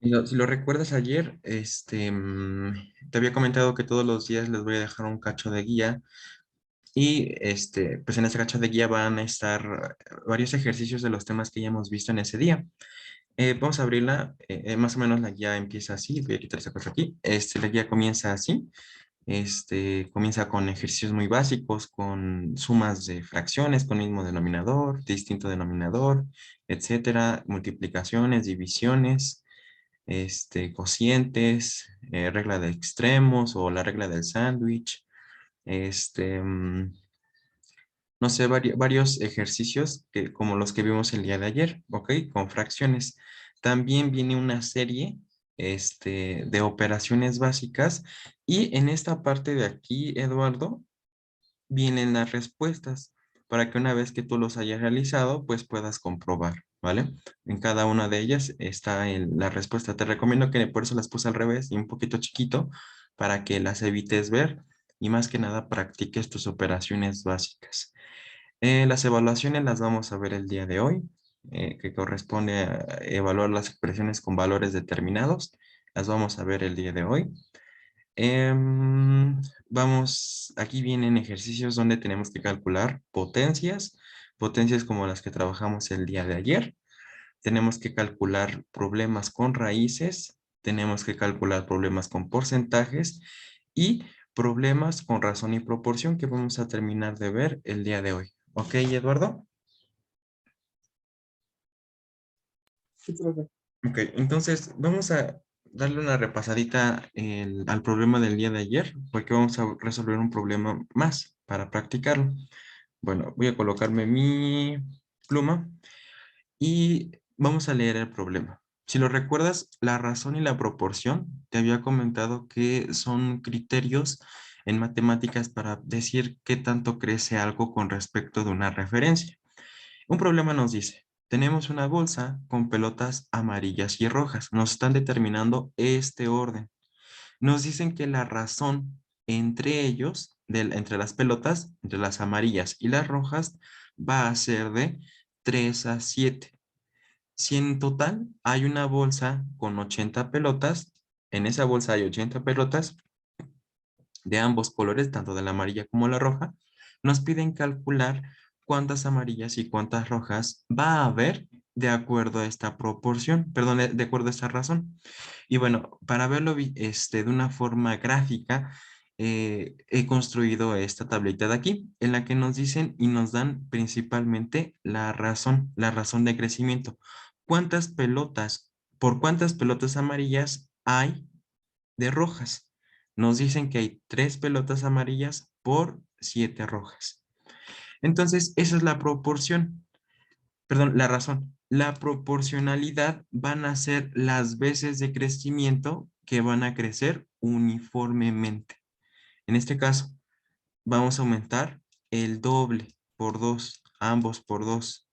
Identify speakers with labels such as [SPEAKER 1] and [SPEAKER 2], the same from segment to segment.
[SPEAKER 1] Si lo recuerdas ayer, te había comentado que todos los días les voy a dejar un cacho de guía y pues en ese cacho de guía van a estar varios ejercicios de los temas que ya hemos visto en ese día. Vamos a abrirla, más o menos la guía empieza así, voy a quitar esa cosa aquí. La guía comienza así, comienza con ejercicios muy básicos, con sumas de fracciones, con mismo denominador, distinto denominador, etcétera, multiplicaciones, divisiones, cocientes, regla de extremos o la regla del sándwich, este, mm, no sé, varios ejercicios como los que vimos el día de ayer, ¿ok? Con fracciones. También viene una serie, de operaciones básicas y en esta parte de aquí, Eduardo, vienen las respuestas para que una vez que tú los hayas realizado, pues puedas comprobar, ¿vale? En cada una de ellas está la respuesta. Te recomiendo que por eso las puse al revés y un poquito chiquito para que las evites ver y más que nada practiques tus operaciones básicas. Las evaluaciones las vamos a ver el día de hoy, que corresponde a evaluar las expresiones con valores determinados. Las vamos a ver el día de hoy. Aquí vienen ejercicios donde tenemos que calcular potencias, potencias como las que trabajamos el día de ayer. Tenemos que calcular problemas con raíces, tenemos que calcular problemas con porcentajes y problemas con razón y proporción que vamos a terminar de ver el día de hoy. ¿Ok, Eduardo?
[SPEAKER 2] Sí, profe.
[SPEAKER 1] Ok, entonces vamos a darle una repasadita al problema del día de ayer, porque vamos a resolver un problema más para practicarlo. Bueno, voy a colocarme mi pluma y vamos a leer el problema. Si lo recuerdas, la razón y la proporción, te había comentado que son criterios en matemáticas para decir qué tanto crece algo con respecto de una referencia. Un problema nos dice, tenemos una bolsa con pelotas amarillas y rojas. Nos están determinando este orden. Nos dicen que la razón entre ellos, entre las pelotas, entre las amarillas y las rojas, va a ser de 3 a 7. Si en total hay una bolsa con 80 pelotas, en esa bolsa hay 80 pelotas de ambos colores, tanto de la amarilla como la roja, nos piden calcular cuántas amarillas y cuántas rojas va a haber de acuerdo a esta proporción, perdón, de acuerdo a esta razón. Y bueno, para verlo de una forma gráfica, he construido esta tablita de aquí, en la que nos dicen y nos dan principalmente la razón de crecimiento. ¿Cuántas pelotas, por cuántas pelotas amarillas hay de rojas? Nos dicen que hay 3 pelotas amarillas por 7 rojas. Entonces, esa es la proporción, perdón, la razón. La proporcionalidad van a ser las veces de crecimiento que van a crecer uniformemente. En este caso, vamos a aumentar el doble por 2, ambos por 2,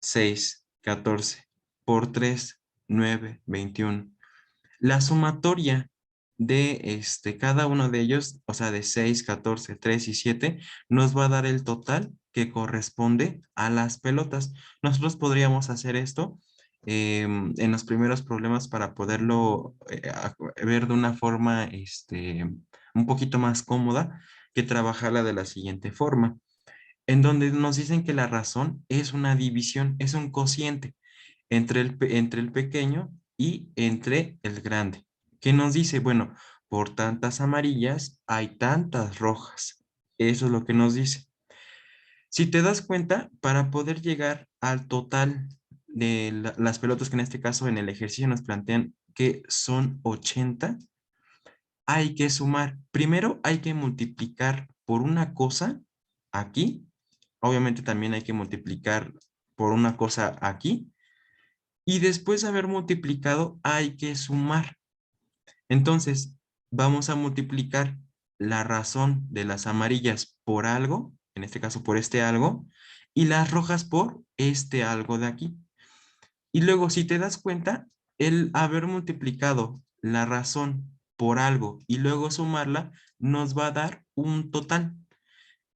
[SPEAKER 1] 6, 14, por 3, 9, 21. La sumatoria de cada uno de ellos, o sea, de 6, 14, 3 y 7, nos va a dar el total que corresponde a las pelotas. Nosotros podríamos hacer esto en los primeros problemas para poderlo ver de una forma un poquito más cómoda que trabajarla de la siguiente forma, en donde nos dicen que la razón es una división, es un cociente entre el pequeño y entre el grande. ¿Qué nos dice? Bueno, por tantas amarillas hay tantas rojas. Eso es lo que nos dice. Si te das cuenta, para poder llegar al total de las pelotas que en este caso en el ejercicio nos plantean que son 80, hay que sumar. Primero hay que multiplicar por una cosa aquí. Obviamente también hay que multiplicar por una cosa aquí. Y después de haber multiplicado, hay que sumar. Entonces, vamos a multiplicar la razón de las amarillas por algo, en este caso por este algo, y las rojas por este algo de aquí. Y luego, si te das cuenta, el haber multiplicado la razón por algo y luego sumarla, nos va a dar un total.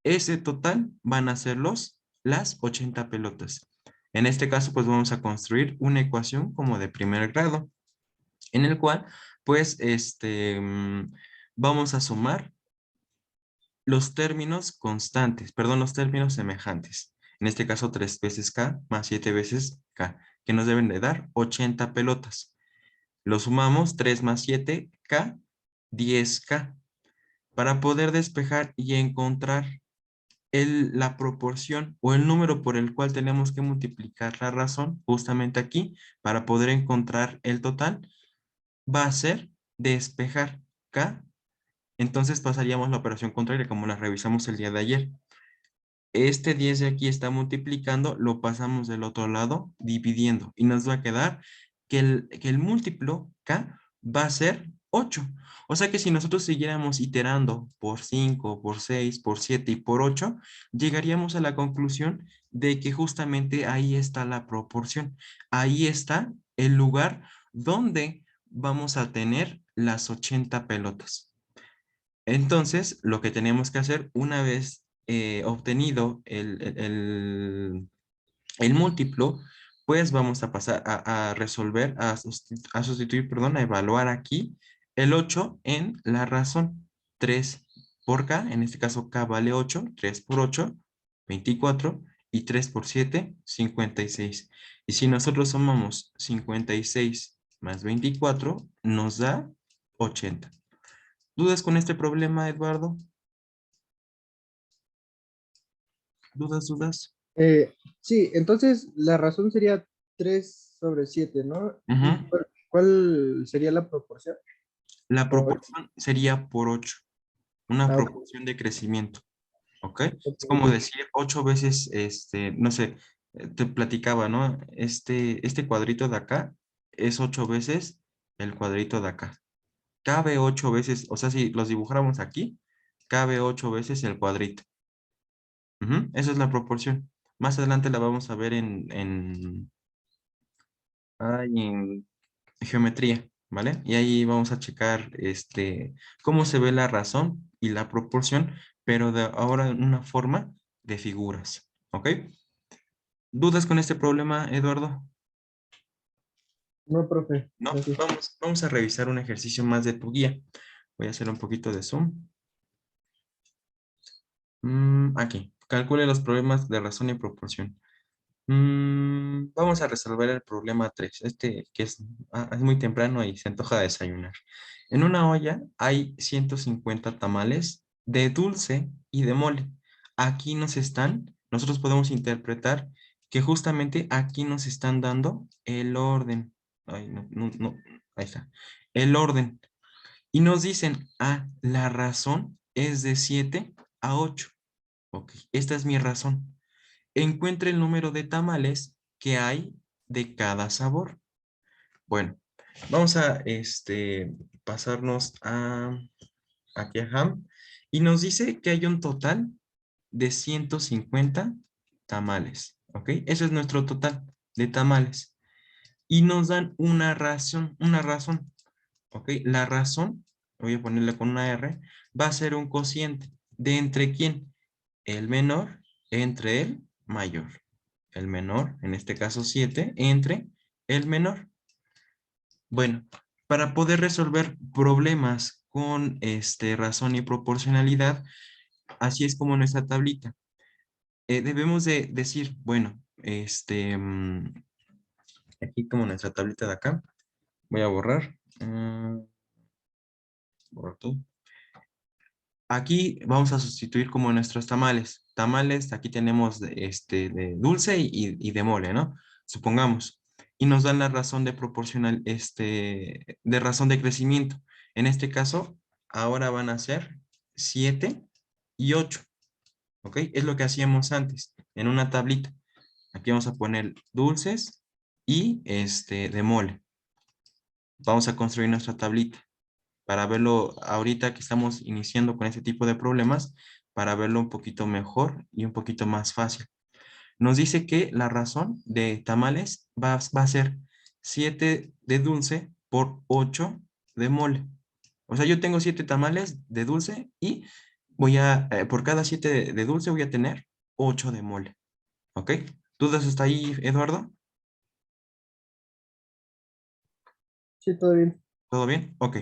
[SPEAKER 1] Ese total van a ser las 80 pelotas. En este caso, pues vamos a construir una ecuación como de primer grado, en el cual, pues, vamos a sumar los términos constantes, perdón, los términos semejantes. En este caso, 3 veces K más 7 veces K, que nos deben de dar 80 pelotas. Lo sumamos, 3 más 7, K, 10K. Para poder despejar y encontrar la proporción o el número por el cual tenemos que multiplicar la razón, justamente aquí, para poder encontrar el total, va a ser despejar K. Entonces pasaríamos la operación contraria como la revisamos el día de ayer. Este 10 de aquí está multiplicando, lo pasamos del otro lado dividiendo y nos va a quedar que el múltiplo K va a ser 8. O sea que si nosotros siguiéramos iterando por 5, por 6, por 7 y por 8, llegaríamos a la conclusión de que justamente ahí está la proporción. Ahí está el lugar donde vamos a tener las 80 pelotas. Entonces, lo que tenemos que hacer una vez obtenido el múltiplo, pues vamos a pasar a resolver, a sustituir, perdón, a evaluar aquí el 8 en la razón. 3 por K, en este caso K vale 8, 3 por 8, 24, y 3 por 7, 56. Y si nosotros sumamos 56 más 24, nos da 80. ¿Dudas con este problema, Eduardo? ¿Dudas?
[SPEAKER 2] Sí, entonces la razón sería 3/7, ¿no? ¿Y
[SPEAKER 1] Ujú.
[SPEAKER 2] cuál sería la proporción?
[SPEAKER 1] La
[SPEAKER 2] Por-
[SPEAKER 1] proporción sería por 8, una
[SPEAKER 2] ah, ok,
[SPEAKER 1] proporción de crecimiento, ¿ok?
[SPEAKER 2] ok,
[SPEAKER 1] Es como
[SPEAKER 2] ok.
[SPEAKER 1] decir 8 veces, no sé, te platicaba, ¿no? Este cuadrito de acá es 8 veces el cuadrito de acá. Cabe 8 veces, o sea, si los dibujáramos aquí, cabe 8 veces el cuadrito. Ujú, esa es la proporción. Más adelante la vamos a ver en geometría, ¿vale? Y ahí vamos a checar cómo se ve la razón y la proporción, pero ahora en una forma de figuras, ¿ok? ¿Dudas con este problema, Eduardo?
[SPEAKER 2] No, profe,
[SPEAKER 1] No,
[SPEAKER 2] gracias.
[SPEAKER 1] vamos a revisar un ejercicio más de tu guía. Voy a hacer un poquito de zoom. Aquí, calcule los problemas de razón y proporción. Vamos a resolver el problema 3, que es muy temprano y se antoja desayunar. En una olla hay 150 tamales de dulce y de mole. Nosotros podemos interpretar que justamente aquí nos están dando el orden. Ay, no, no, no, ahí está. El orden. Y nos dicen, la razón es de 7 a 8. Ok, esta es mi razón. Encuentre el número de tamales que hay de cada sabor. Bueno, vamos a pasarnos aquí a Ham y nos dice que hay un total de 150 tamales. ¿Ok? Ese es nuestro total de tamales. Y nos dan una razón. ¿Ok? La razón, voy a ponerle con una R, va a ser un cociente de entre quién, el menor entre el mayor. El menor, en este caso 7, entre el menor. Bueno, para poder resolver problemas con razón y proporcionalidad, así es como nuestra tablita. Debemos de decir, bueno, aquí como nuestra tablita de acá, voy a borrar. Borrar todo. Aquí vamos a sustituir como nuestros tamales. Tamales, aquí tenemos de dulce y de mole, ¿no? Supongamos. Y nos dan la razón de proporcional, de razón de crecimiento. En este caso, ahora van a ser 7 y 8, ¿ok? Es lo que hacíamos antes, en una tablita. Aquí vamos a poner dulces y de mole. Vamos a construir nuestra tablita para verlo ahorita que estamos iniciando con este tipo de problemas, para verlo un poquito mejor y un poquito más fácil. Nos dice que la razón de tamales va a ser 7 de dulce por 8 de mole. O sea, yo tengo 7 tamales de dulce y por cada 7 de dulce voy a tener 8 de mole. ¿Ok? ¿Dudas hasta ahí, Eduardo?
[SPEAKER 2] Sí, todo bien.
[SPEAKER 1] ¿Todo bien? Ok.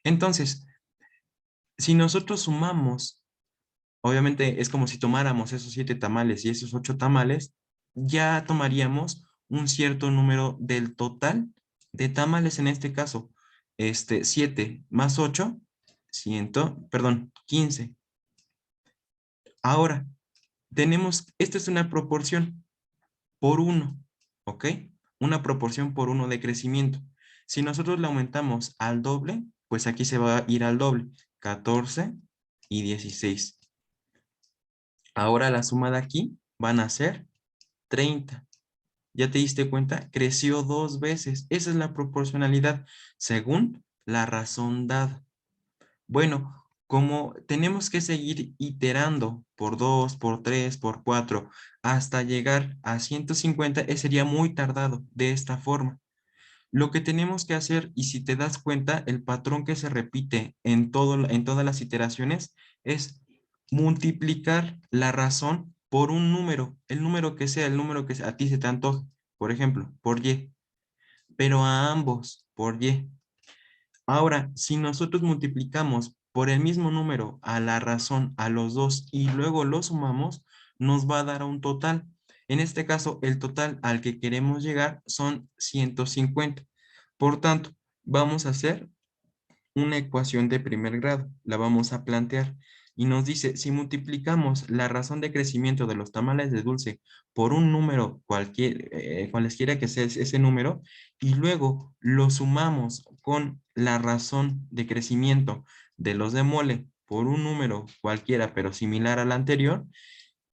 [SPEAKER 1] Entonces, si nosotros sumamos, obviamente es como si tomáramos esos 7 tamales y esos 8 tamales, ya tomaríamos un cierto número del total de tamales en este caso. 7 más 8, 100, perdón, 15. Ahora, esta es una proporción por uno, ¿ok? Una proporción por uno de crecimiento. Si nosotros le aumentamos al doble, pues aquí se va a ir al doble, 14 y 16. Ahora la suma de aquí van a ser 30. ¿Ya te diste cuenta? Creció 2 veces. Esa es la proporcionalidad según la razón dada. Bueno, como tenemos que seguir iterando por 2, por 3, por 4, hasta llegar a 150, sería muy tardado de esta forma. Lo que tenemos que hacer, y si te das cuenta, el patrón que se repite en todas las iteraciones es multiplicar la razón por un número, el número que sea, el número que a ti se te antoje, por ejemplo, por y, pero a ambos por y. Ahora, si nosotros multiplicamos por el mismo número a la razón a los dos y luego lo sumamos, nos va a dar un total. En este caso, el total al que queremos llegar son 150. Por tanto, vamos a hacer una ecuación de primer grado, la vamos a plantear y nos dice, si multiplicamos la razón de crecimiento de los tamales de dulce por un número cualesquiera que sea ese número, y luego lo sumamos con la razón de crecimiento de los de mole por un número cualquiera pero similar al anterior,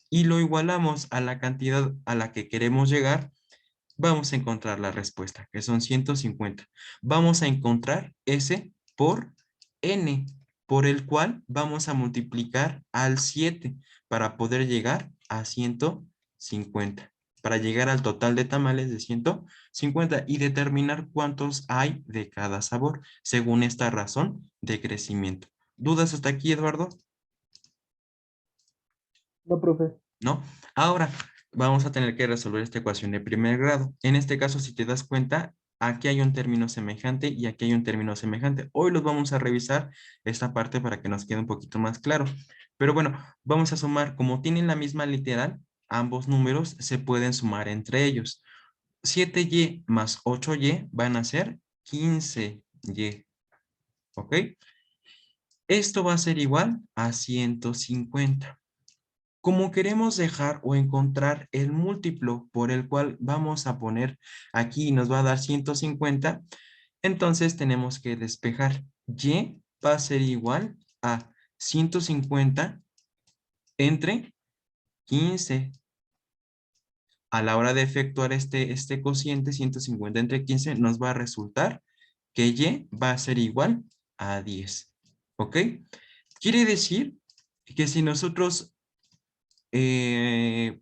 [SPEAKER 1] y lo igualamos a la cantidad a la que queremos llegar, vamos a encontrar la respuesta, que son 150. Vamos a encontrar S por N, por el cual vamos a multiplicar al 7 para poder llegar a 150, para llegar al total de tamales de 150 y determinar cuántos hay de cada sabor, según esta razón de crecimiento. ¿Dudas hasta aquí, Eduardo?
[SPEAKER 2] No, profe.
[SPEAKER 1] ¿No? Ahora vamos a tener que resolver esta ecuación de primer grado. En este caso, si te das cuenta, aquí hay un término semejante y aquí hay un término semejante. Hoy los vamos a revisar esta parte para que nos quede un poquito más claro. Pero bueno, vamos a sumar, como tienen la misma literal, ambos números se pueden sumar entre ellos. 7y más 8y van a ser 15y. ¿Ok? Esto va a ser igual a 150. Como queremos dejar o encontrar el múltiplo por el cual vamos a poner aquí nos va a dar 150, entonces tenemos que despejar. Y va a ser igual a 150 entre 15. A la hora de efectuar este cociente 150 entre 15 nos va a resultar que y va a ser igual a 10. ¿Ok? Quiere decir que si nosotros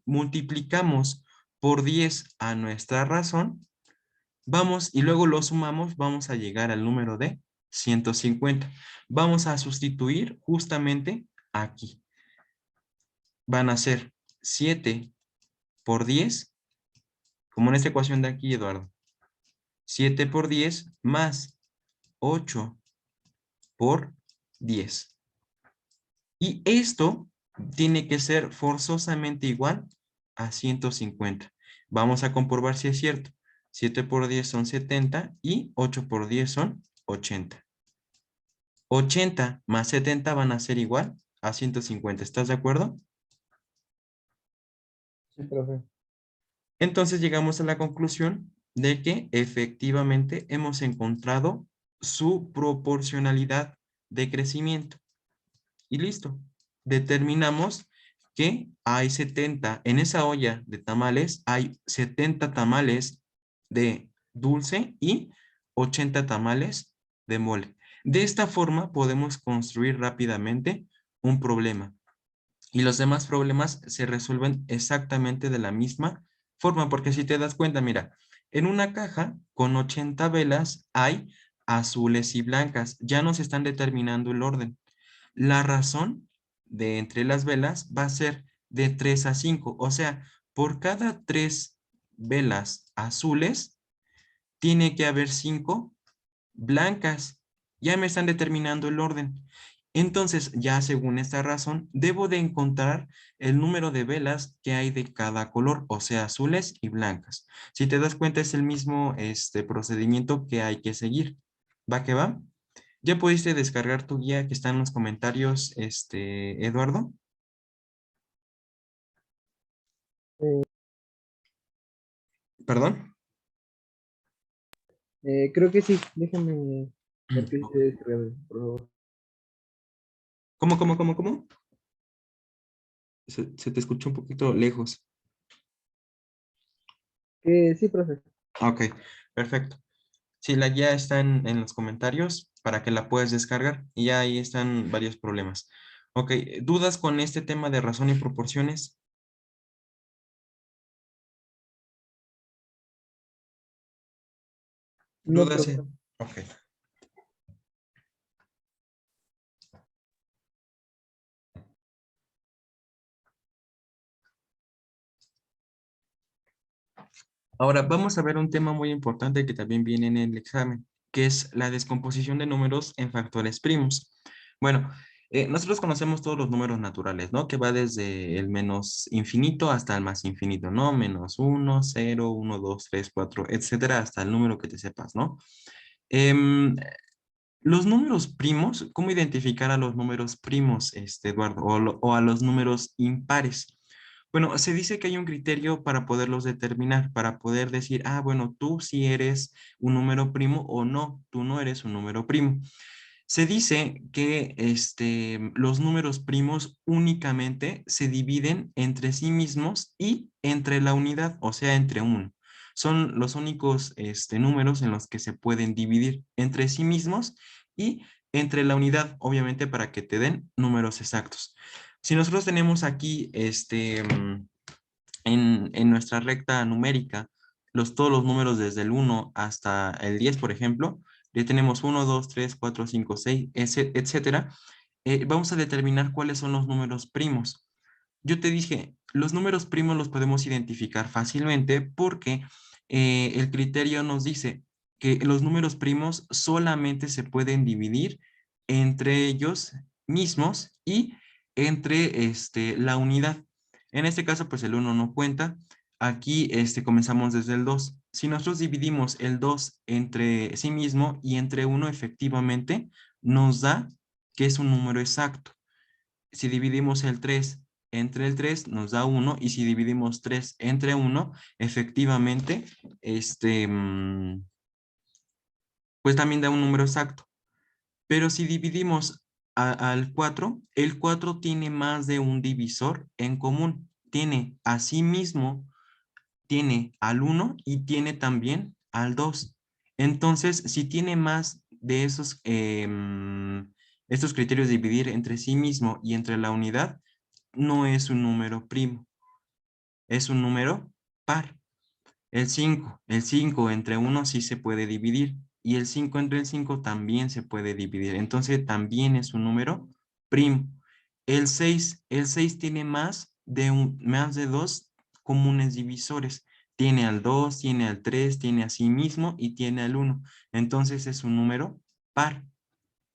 [SPEAKER 1] multiplicamos por 10 a nuestra razón, vamos y luego lo sumamos, vamos a llegar al número de 150. Vamos a sustituir justamente aquí. Van a ser 7 por 10, como en esta ecuación de aquí, Eduardo. 7 por 10 más 8 por 10. Y esto tiene que ser forzosamente igual a 150. Vamos a comprobar si es cierto. 7 por 10 son 70 y 8 por 10 son 80. 80 más 70 van a ser igual a 150. ¿Estás de acuerdo?
[SPEAKER 2] Sí, profe.
[SPEAKER 1] Entonces llegamos a la conclusión de que efectivamente hemos encontrado su proporcionalidad de crecimiento. Y listo. Determinamos que hay 70, en esa olla de tamales hay 70 tamales de dulce y 80 tamales de mole. De esta forma podemos construir rápidamente un problema. Y los demás problemas se resuelven exactamente de la misma forma, porque si te das cuenta, mira, en una caja con 80 velas hay azules y blancas. Ya nos están determinando el orden. La razón de entre las velas va a ser de 3 a 5, o sea, por cada 3 velas azules, tiene que haber 5 blancas. Ya me están determinando el orden. Entonces, ya según esta razón, debo de encontrar el número de velas que hay de cada color, o sea, azules y blancas. Si te das cuenta, es el mismo procedimiento que hay que seguir. ¿Va que va? ¿Ya pudiste descargar tu guía que está en los comentarios, Eduardo?
[SPEAKER 2] Eh,
[SPEAKER 1] ¿Perdón?
[SPEAKER 2] Creo que sí, déjame ver qué dice este, por favor.
[SPEAKER 1] ¿Cómo? Se te escuchó un poquito lejos.
[SPEAKER 2] Sí, profe.
[SPEAKER 1] Ok, perfecto. Sí, la guía está en los comentarios para que la puedas descargar y ya ahí están varios problemas. Ok, ¿dudas con este tema de razón y proporciones?
[SPEAKER 2] No,
[SPEAKER 1] ¿Dudas?
[SPEAKER 2] profe.
[SPEAKER 1] Ok. Ahora vamos a ver un tema muy importante que también viene en el examen, que es la descomposición de números en factores primos. Bueno, nosotros conocemos todos los números naturales, ¿no? Que va desde el menos infinito hasta el más infinito, ¿no? Menos uno, cero, uno, 2, 3, 4, etcétera, hasta el número que te sepas, ¿no? Em, los números primos, ¿cómo identificar a los números primos, Eduardo? O a los números impares. Bueno, se dice que hay un criterio para poderlos determinar, para poder decir, ah, bueno, tú sí eres un número primo o no, tú no eres un número primo. Se dice que los números primos únicamente se dividen entre sí mismos y entre la unidad, o sea, entre uno. Son los únicos números en los que se pueden dividir entre sí mismos y entre la unidad, obviamente, para que te den números exactos. Si nosotros tenemos aquí en nuestra recta numérica, todos los números desde el 1 hasta el 10, por ejemplo, ya tenemos 1, 2, 3, 4, 5, 6, etcétera. Vamos a determinar cuáles son los números primos. Yo te dije, los números primos los podemos identificar fácilmente porque el criterio nos dice que los números primos solamente se pueden dividir entre ellos mismos y entre la unidad. En este caso, pues el uno no cuenta. Aquí comenzamos desde el 2. Si nosotros dividimos el 2 entre sí mismo y entre uno efectivamente, nos da que es un número exacto. Si dividimos el 3 entre el 3 nos da uno, y si dividimos 3 entre uno efectivamente, pues también da un número exacto. Pero si dividimos al 4, el 4 tiene más de un divisor en común. Tiene a sí mismo, tiene al uno y tiene también al 2. Entonces, si tiene más de estos criterios de dividir entre sí mismo y entre la unidad, no es un número primo, es un número par. El cinco entre uno sí se puede dividir y el 5 entre el 5 también se puede dividir. Entonces también es un número primo. El seis tiene más de dos comunes divisores. Tiene al 2, tiene al 3, tiene a sí mismo y tiene al uno. Entonces es un número par.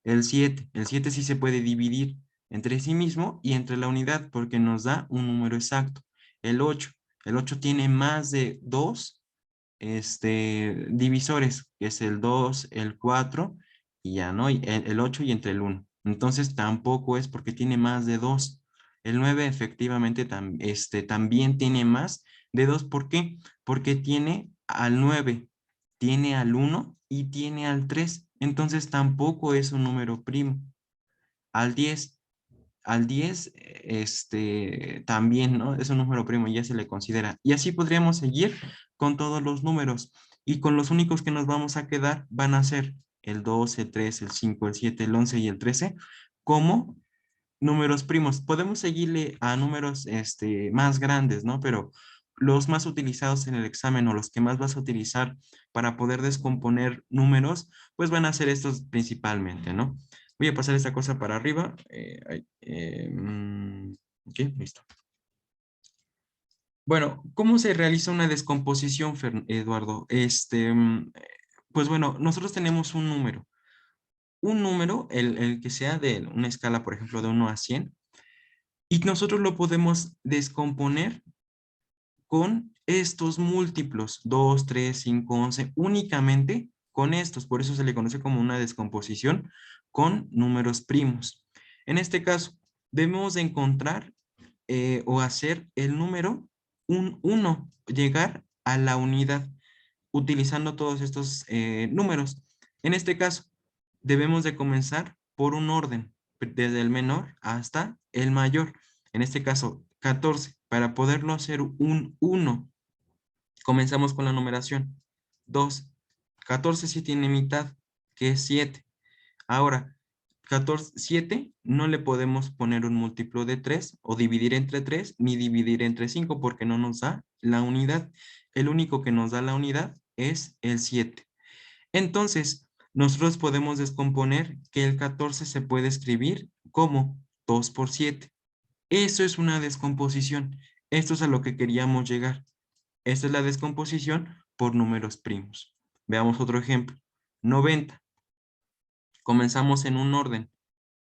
[SPEAKER 1] El siete sí se puede dividir entre sí mismo y entre la unidad porque nos da un número exacto. El 8, el 8 tiene más de dos divisores, que es el 2, el 4 y ya, ¿no? Y el 8 y entre el uno. Entonces tampoco es porque tiene más de dos. El 9 efectivamente también tiene más de dos. ¿Por qué? Porque tiene al 9, tiene al uno y tiene al 3. Entonces tampoco es un número primo. Al 10, también, ¿no? Es un número primo, ya se le considera. Y así podríamos seguir con todos los números. Y con los únicos que nos vamos a quedar van a ser el 2, el 3, el 5, el 7, el 11 y el 13 como números primos. Podemos seguirle a números más grandes, ¿no? Pero los más utilizados en el examen o los que más vas a utilizar para poder descomponer números, pues van a ser estos principalmente, ¿no? Voy a pasar esta cosa para arriba. Ok, listo. Bueno, ¿cómo se realiza una descomposición, Eduardo? Pues bueno, nosotros tenemos un número. Un número, el que sea de una escala, por ejemplo, de 1 a 100, y nosotros lo podemos descomponer con estos múltiplos, 2, 3, 5, 11, únicamente con estos. Por eso se le conoce como una descomposición con números primos. En este caso, debemos de encontrar o hacer el número un 1, llegar a la unidad utilizando todos estos números. En este caso, debemos de comenzar por un orden, desde el menor hasta el mayor. En este caso, 14. Para poderlo hacer un 1, comenzamos con la numeración. 2. 14 sí tiene mitad, que es 7. Ahora, 14, 7 no le podemos poner un múltiplo de 3 o dividir entre 3 ni dividir entre 5 porque no nos da la unidad. El único que nos da la unidad es el 7. Entonces, nosotros podemos descomponer que el 14 se puede escribir como 2 por 7. Eso es una descomposición. Esto es a lo que queríamos llegar. Esta es la descomposición por números primos. Veamos otro ejemplo. 90. Comenzamos en un orden.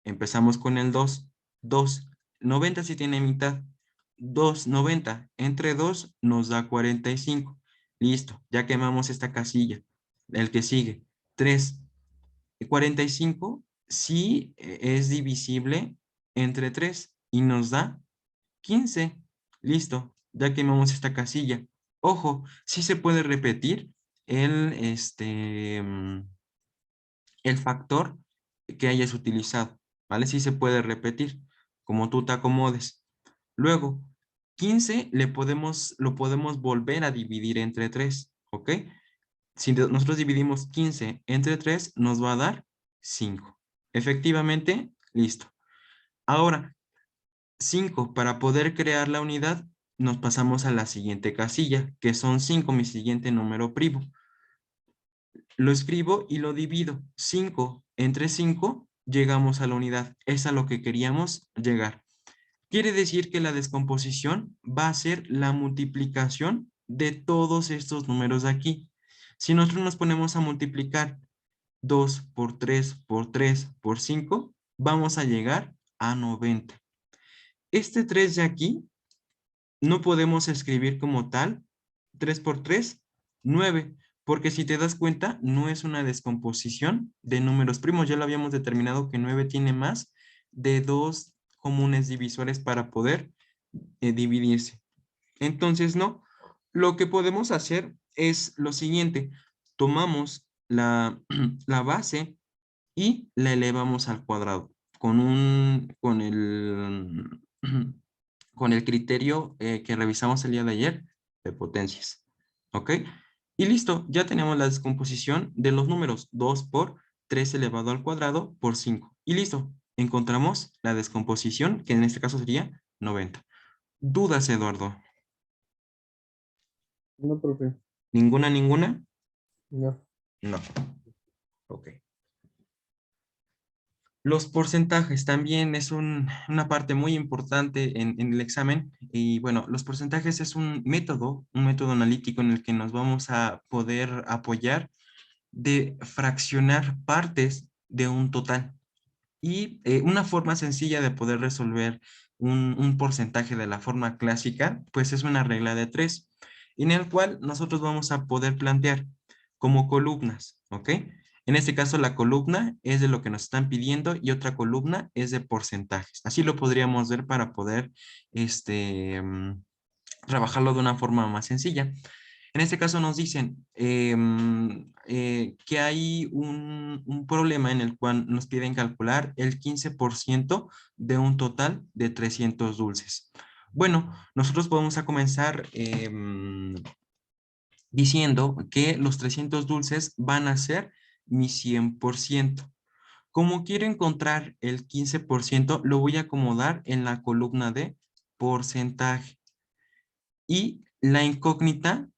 [SPEAKER 1] Empezamos con el 2. 2. 90 si tiene mitad. 2, 90. Entre 2 nos da 45. Listo, ya quemamos esta casilla. El que sigue. 3. 45 sí es divisible entre 3 y nos da 15. Listo, ya quemamos esta casilla. Ojo, sí se puede repetir el, el factor que hayas utilizado, ¿vale? Sí se puede repetir, como tú te acomodes. Luego, 15 lo podemos volver a dividir entre 3, ¿ok? Si nosotros dividimos 15 entre 3, nos va a dar 5. Efectivamente, listo. Ahora, 5, para poder crear la unidad, nos pasamos a la siguiente casilla, que son 5, mi siguiente número primo. Lo escribo y lo divido. 5 entre 5, llegamos a la unidad. Es a lo que queríamos llegar. Quiere decir que la descomposición va a ser la multiplicación de todos estos números de aquí. Si nosotros nos ponemos a multiplicar 2 por 3 por 3 por 5, vamos a llegar a 90. Este 3 de aquí no podemos escribir como tal 3 por 3, 9, porque si te das cuenta, no es una descomposición de números primos. Ya lo habíamos determinado que 9 tiene más de 2 comunes divisores para poder dividirse. Entonces, no. Lo que podemos hacer es lo siguiente. Tomamos la base y la elevamos al cuadrado con el criterio que revisamos el día de ayer de potencias. ¿Ok? Y listo, ya tenemos la descomposición de los números 2 por 3 elevado al cuadrado por 5. Y listo, encontramos la descomposición, que en este caso sería 90. ¿Dudas, Eduardo?
[SPEAKER 2] No, profe.
[SPEAKER 1] ¿Ninguna, ninguna?
[SPEAKER 2] No.
[SPEAKER 1] No. Ok. Los porcentajes también es una parte muy importante en el examen y bueno, los porcentajes es un método analítico en el que nos vamos a poder apoyar de fraccionar partes de un total. Y una forma sencilla de poder resolver un porcentaje de la forma clásica, pues es una regla de 3, en el cual nosotros vamos a poder plantear como columnas, ¿ok? En este caso la columna es de lo que nos están pidiendo y otra columna es de porcentajes. Así lo podríamos ver para poder trabajarlo de una forma más sencilla. En este caso nos dicen que hay un problema en el cual nos piden calcular el 15% de un total de 300 dulces. Bueno, nosotros podemos a comenzar diciendo que los 300 dulces van a ser mi 100%. Como quiero encontrar el 15%, lo voy a acomodar en la columna de porcentaje. Y la incógnita,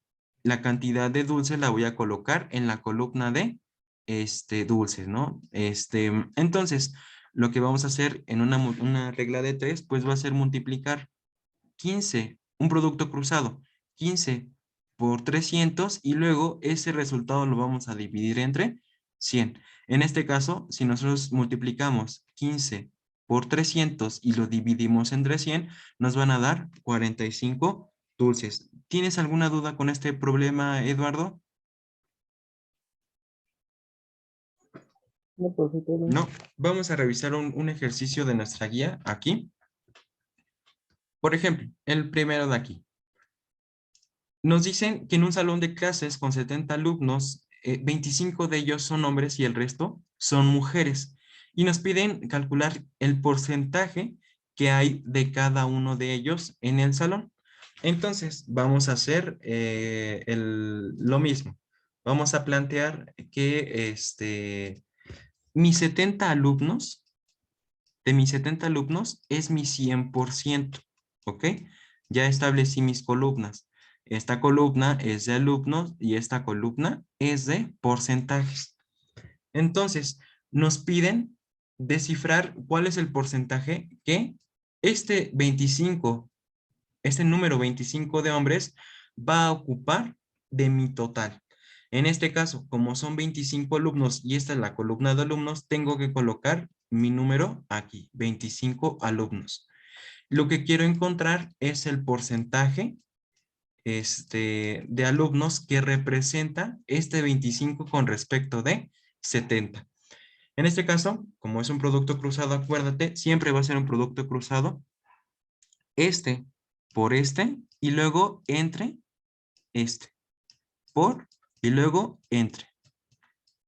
[SPEAKER 1] la cantidad de dulces la voy a colocar en la columna de dulces, ¿no? Entonces, lo que vamos a hacer en una regla de 3, pues va a ser multiplicar 15 un producto cruzado, 15 por 300 y luego ese resultado lo vamos a dividir entre 100. En este caso, si nosotros multiplicamos 15 por 300 y lo dividimos entre 100, nos van a dar 45 dulces. ¿Tienes alguna duda con este problema, Eduardo?
[SPEAKER 2] No, profe, todo bien.
[SPEAKER 1] No. Vamos a revisar un ejercicio de nuestra guía aquí. Por ejemplo, el primero de aquí. Nos dicen que en un salón de clases con 70 alumnos, 25 de ellos son hombres y el resto son mujeres. Y nos piden calcular el porcentaje que hay de cada uno de ellos en el salón. Entonces, vamos a hacer lo mismo. Vamos a plantear que mis 70 alumnos, de mis 70 alumnos, es mi 100%. ¿Ok? Ya establecí mis columnas. Esta columna es de alumnos y esta columna es de porcentajes. Entonces, nos piden descifrar cuál es el porcentaje que este 25, este número 25 de hombres va a ocupar de mi total. En este caso, como son 25 alumnos y esta es la columna de alumnos, tengo que colocar mi número aquí, 25 alumnos. Lo que quiero encontrar es el porcentaje de alumnos que representa este 25 con respecto de 70. En este caso, como es un producto cruzado, acuérdate, siempre va a ser un producto cruzado, este por este, y luego entre este, por, y luego entre.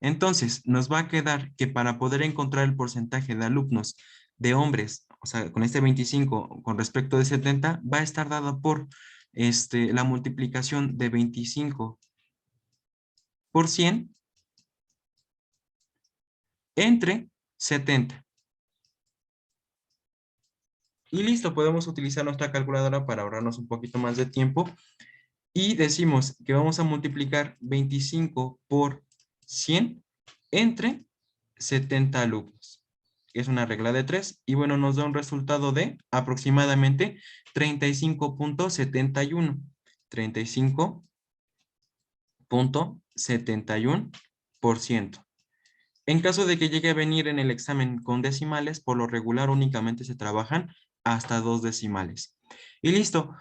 [SPEAKER 1] Entonces, nos va a quedar que para poder encontrar el porcentaje de alumnos de hombres, o sea, con este 25 con respecto de 70, va a estar dado por la multiplicación de 25 por 100 entre 70. Y listo, podemos utilizar nuestra calculadora para ahorrarnos un poquito más de tiempo. Y decimos que vamos a multiplicar 25 por 100 entre 70 alumnos. Es una regla de 3 y bueno, nos da un resultado de aproximadamente 35.71. 35.71%. En caso de que llegue a venir en el examen con decimales, por lo regular únicamente se trabajan hasta 2 decimales. Y listo.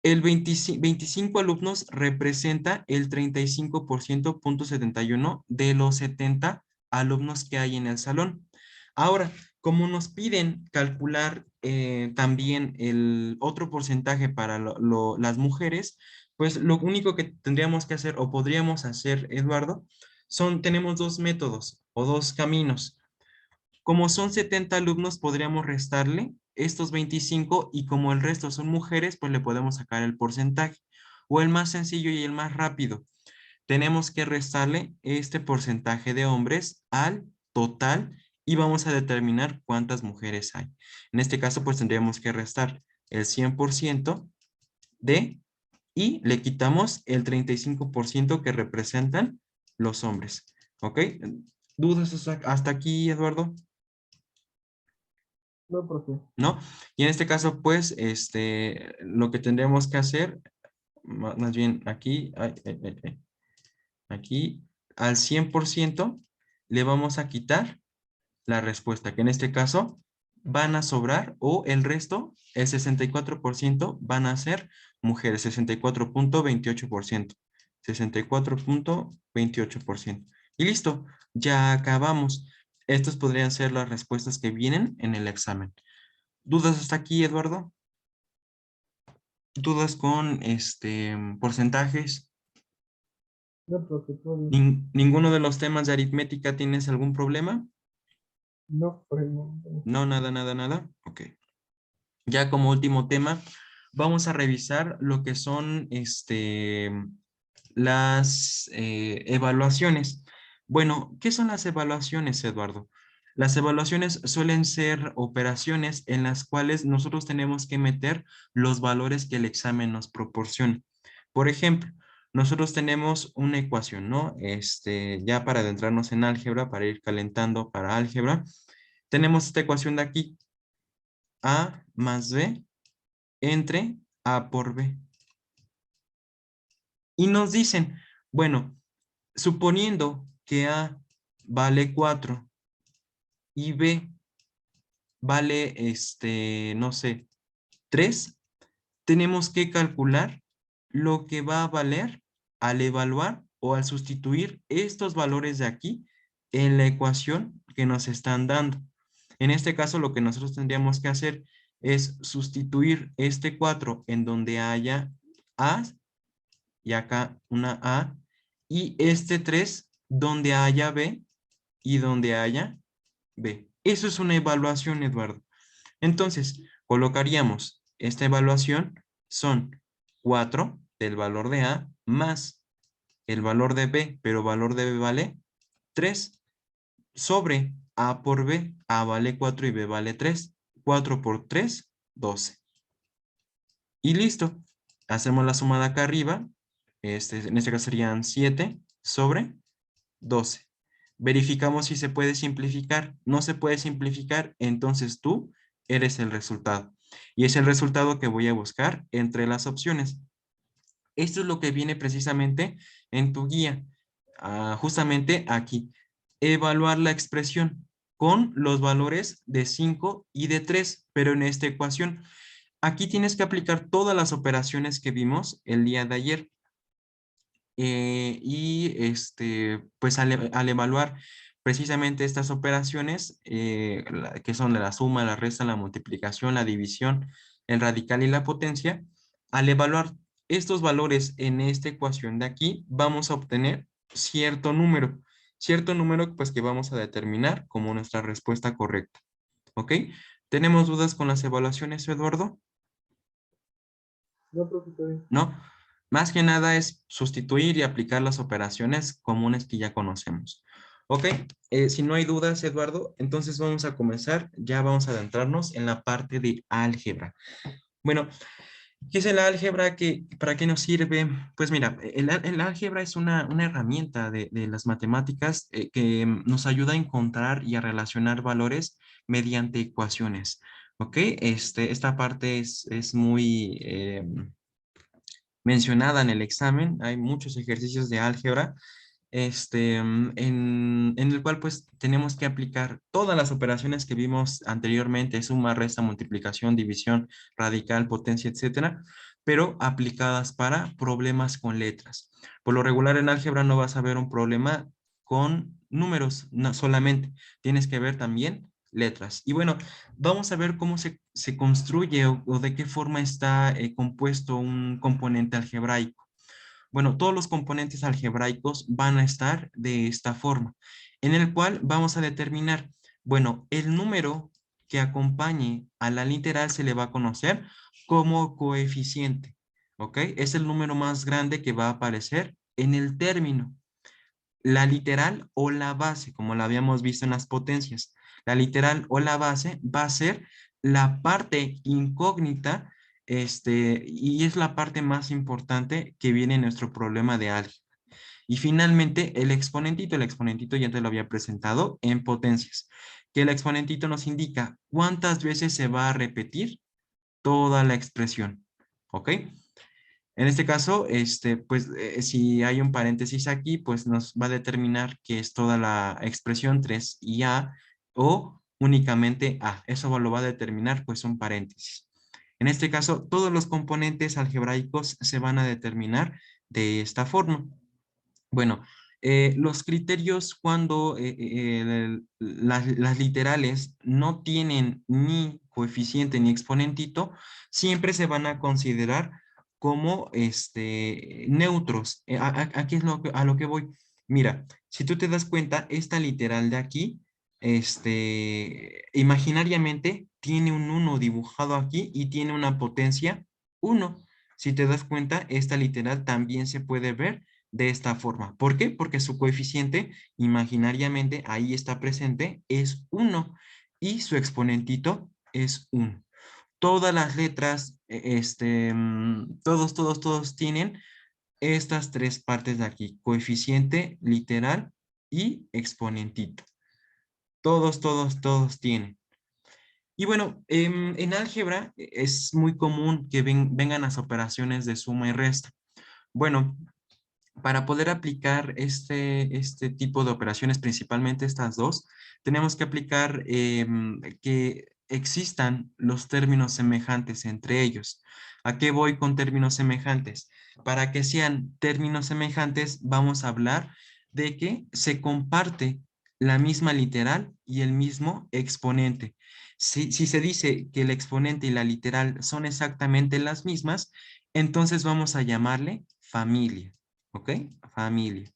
[SPEAKER 1] El 25 alumnos representa el 35.71 de los 70 alumnos que hay en el salón. Ahora, como nos piden calcular también el otro porcentaje para las mujeres, pues lo único que tendríamos que hacer o podríamos hacer, Eduardo, tenemos dos métodos o dos caminos. Como son 70 alumnos, podríamos restarle estos 25 y como el resto son mujeres, pues le podemos sacar el porcentaje. O el más sencillo y el más rápido. Tenemos que restarle este porcentaje de hombres al total y vamos a determinar cuántas mujeres hay. En este caso, pues tendríamos que restar el 100% de y le quitamos el 35% que representan los hombres. ¿Ok? ¿Dudas hasta aquí, Eduardo?
[SPEAKER 2] No, profe.
[SPEAKER 1] ¿No? Y en este caso, pues, lo que tendríamos que hacer, más bien aquí, aquí, al 100% le vamos a quitar la respuesta, que en este caso van a sobrar o el resto, el 64% van a ser mujeres, 64.28%, 64.28%. Y listo, ya acabamos. Estas podrían ser las respuestas que vienen en el examen. ¿Dudas hasta aquí, Eduardo? ¿Dudas con porcentajes?
[SPEAKER 2] No, profe, todo bien.
[SPEAKER 1] ¿Ninguno de los temas de aritmética tienes algún problema?
[SPEAKER 2] No, por el momento no.
[SPEAKER 1] No, nada, nada, nada. Ok. Ya como último tema, vamos a revisar lo que son las evaluaciones. Bueno, ¿qué son las evaluaciones, Eduardo? Las evaluaciones suelen ser operaciones en las cuales nosotros tenemos que meter los valores que el examen nos proporciona. Por ejemplo, nosotros tenemos una ecuación, ¿no? Ya para adentrarnos en álgebra, para ir calentando para álgebra, tenemos esta ecuación de aquí, A más B entre A por B. Y nos dicen, bueno, suponiendo que A vale 4 y B vale, no sé, 3, tenemos que calcular lo que va a valer al evaluar o al sustituir estos valores de aquí en la ecuación que nos están dando. En este caso, lo que nosotros tendríamos que hacer es sustituir este 4 en donde haya A y acá una A, y este 3 donde haya B y donde haya B. Eso es una evaluación, Eduardo. Entonces, colocaríamos esta evaluación son 4 del valor de A más el valor de B, pero valor de B vale 3 sobre A por B. A vale 4 y B vale 3. 4 por 3, 12. Y listo. Hacemos la suma de acá arriba. En este caso serían 7 sobre 12. Verificamos si se puede simplificar. No se puede simplificar, entonces tú eres el resultado. Y es el resultado que voy a buscar entre las opciones. Esto es lo que viene precisamente en tu guía. Justamente aquí. Evaluar la expresión con los valores de 5 y de 3, pero en esta ecuación. Aquí tienes que aplicar todas las operaciones que vimos el día de ayer. Pues al evaluar precisamente estas operaciones, que son de la suma, la resta, la multiplicación, la división, el radical y la potencia, al evaluar estos valores en esta ecuación de aquí, vamos a obtener cierto número pues que vamos a determinar como nuestra respuesta correcta. ¿Ok? ¿Tenemos dudas con las evaluaciones, Eduardo?
[SPEAKER 2] No, profe, está bien.
[SPEAKER 1] ¿No? Más que nada es sustituir y aplicar las operaciones comunes que ya conocemos. Ok, si no hay dudas, Eduardo, entonces vamos a comenzar, ya vamos a adentrarnos en la parte de álgebra. Bueno, ¿qué es el álgebra? ¿Para qué nos sirve? Pues mira, el álgebra es una herramienta de las matemáticas que nos ayuda a encontrar y a relacionar valores mediante ecuaciones. ¿Ok? Esta parte es muy mencionada en el examen. Hay muchos ejercicios de álgebra, en el cual pues tenemos que aplicar todas las operaciones que vimos anteriormente, suma, resta, multiplicación, división, radical, potencia, etcétera, pero aplicadas para problemas con letras. Por lo regular en álgebra no vas a ver un problema con números, no solamente, tienes que ver también letras. Y bueno, vamos a ver cómo se construye o de qué forma está compuesto un componente algebraico. Bueno, todos los componentes algebraicos van a estar de esta forma, en el cual vamos a determinar, bueno, el número que acompañe a la literal se le va a conocer como coeficiente, ¿ok? Es el número más grande que va a aparecer en el término. La literal o la base, como la habíamos visto en las potencias. La literal o la base va a ser la parte incógnita, y es la parte más importante que viene en nuestro problema de álgebra. Y finalmente, el exponentito ya te lo había presentado en potencias, que el exponentito nos indica cuántas veces se va a repetir toda la expresión, ¿ok? En este caso, pues si hay un paréntesis aquí, pues nos va a determinar que es toda la expresión 3 y A o únicamente A. Eso lo va a determinar pues un paréntesis. En este caso, todos los componentes algebraicos se van a determinar de esta forma. Bueno, los criterios cuando las literales no tienen ni coeficiente ni exponentito, siempre se van a considerar como neutros. Aquí es a lo que voy. Mira, si tú te das cuenta, esta literal de aquí, imaginariamente tiene un 1 dibujado aquí y tiene una potencia 1. Si te das cuenta, esta literal también se puede ver de esta forma. ¿Por qué? Porque su coeficiente imaginariamente ahí está presente, es 1 y su exponentito es 1. Todas las letras, todos tienen estas tres partes de aquí, coeficiente, literal y exponentito. Todos tienen. Y bueno, en álgebra es muy común que vengan las operaciones de suma y resta. Bueno, para poder aplicar este tipo de operaciones, principalmente estas dos, tenemos que aplicar que existan los términos semejantes entre ellos. ¿A qué voy con términos semejantes? Para que sean términos semejantes, vamos a hablar de que se comparte la misma literal y el mismo exponente. Si se dice que el exponente y la literal son exactamente las mismas, entonces vamos a llamarle familia. ¿Ok? Familia,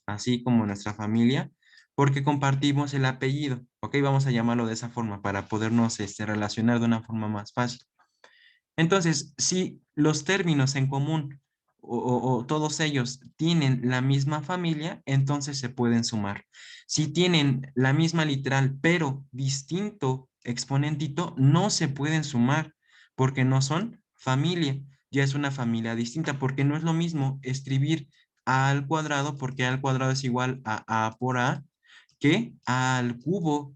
[SPEAKER 1] así como nuestra familia, porque compartimos el apellido, ¿ok? Vamos a llamarlo de esa forma para podernos relacionar de una forma más fácil. Entonces, si los términos en común o todos ellos tienen la misma familia, entonces se pueden sumar. Si tienen la misma literal, pero distinto exponentito, no se pueden sumar porque no son familia. Ya es una familia distinta porque no es lo mismo escribir a al cuadrado porque a al cuadrado es igual a por a que a al cubo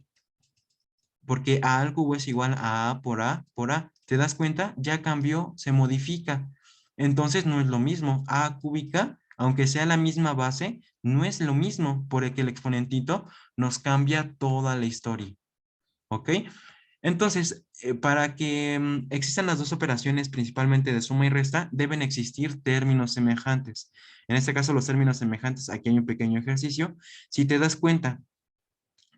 [SPEAKER 1] porque a al cubo es igual a por a por a. ¿Te das cuenta? Ya cambió, se modifica. Entonces no es lo mismo. A cúbica, aunque sea la misma base, no es lo mismo, porque el exponentito nos cambia toda la historia. ¿Ok? Entonces, para que existan las dos operaciones, principalmente de suma y resta, deben existir términos semejantes. En este caso, los términos semejantes, aquí hay un pequeño ejercicio. Si te das cuenta,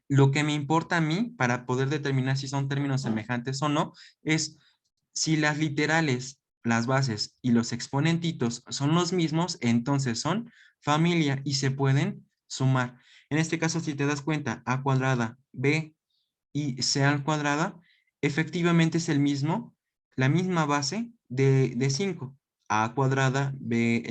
[SPEAKER 1] lo que me importa a mí para poder determinar si son términos semejantes o no es si las literales, las bases y los exponentitos son los mismos, entonces son familia y se pueden sumar. En este caso, si te das cuenta, a cuadrada, b y c al cuadrada, efectivamente es el mismo, la misma base de 5. A cuadrada, b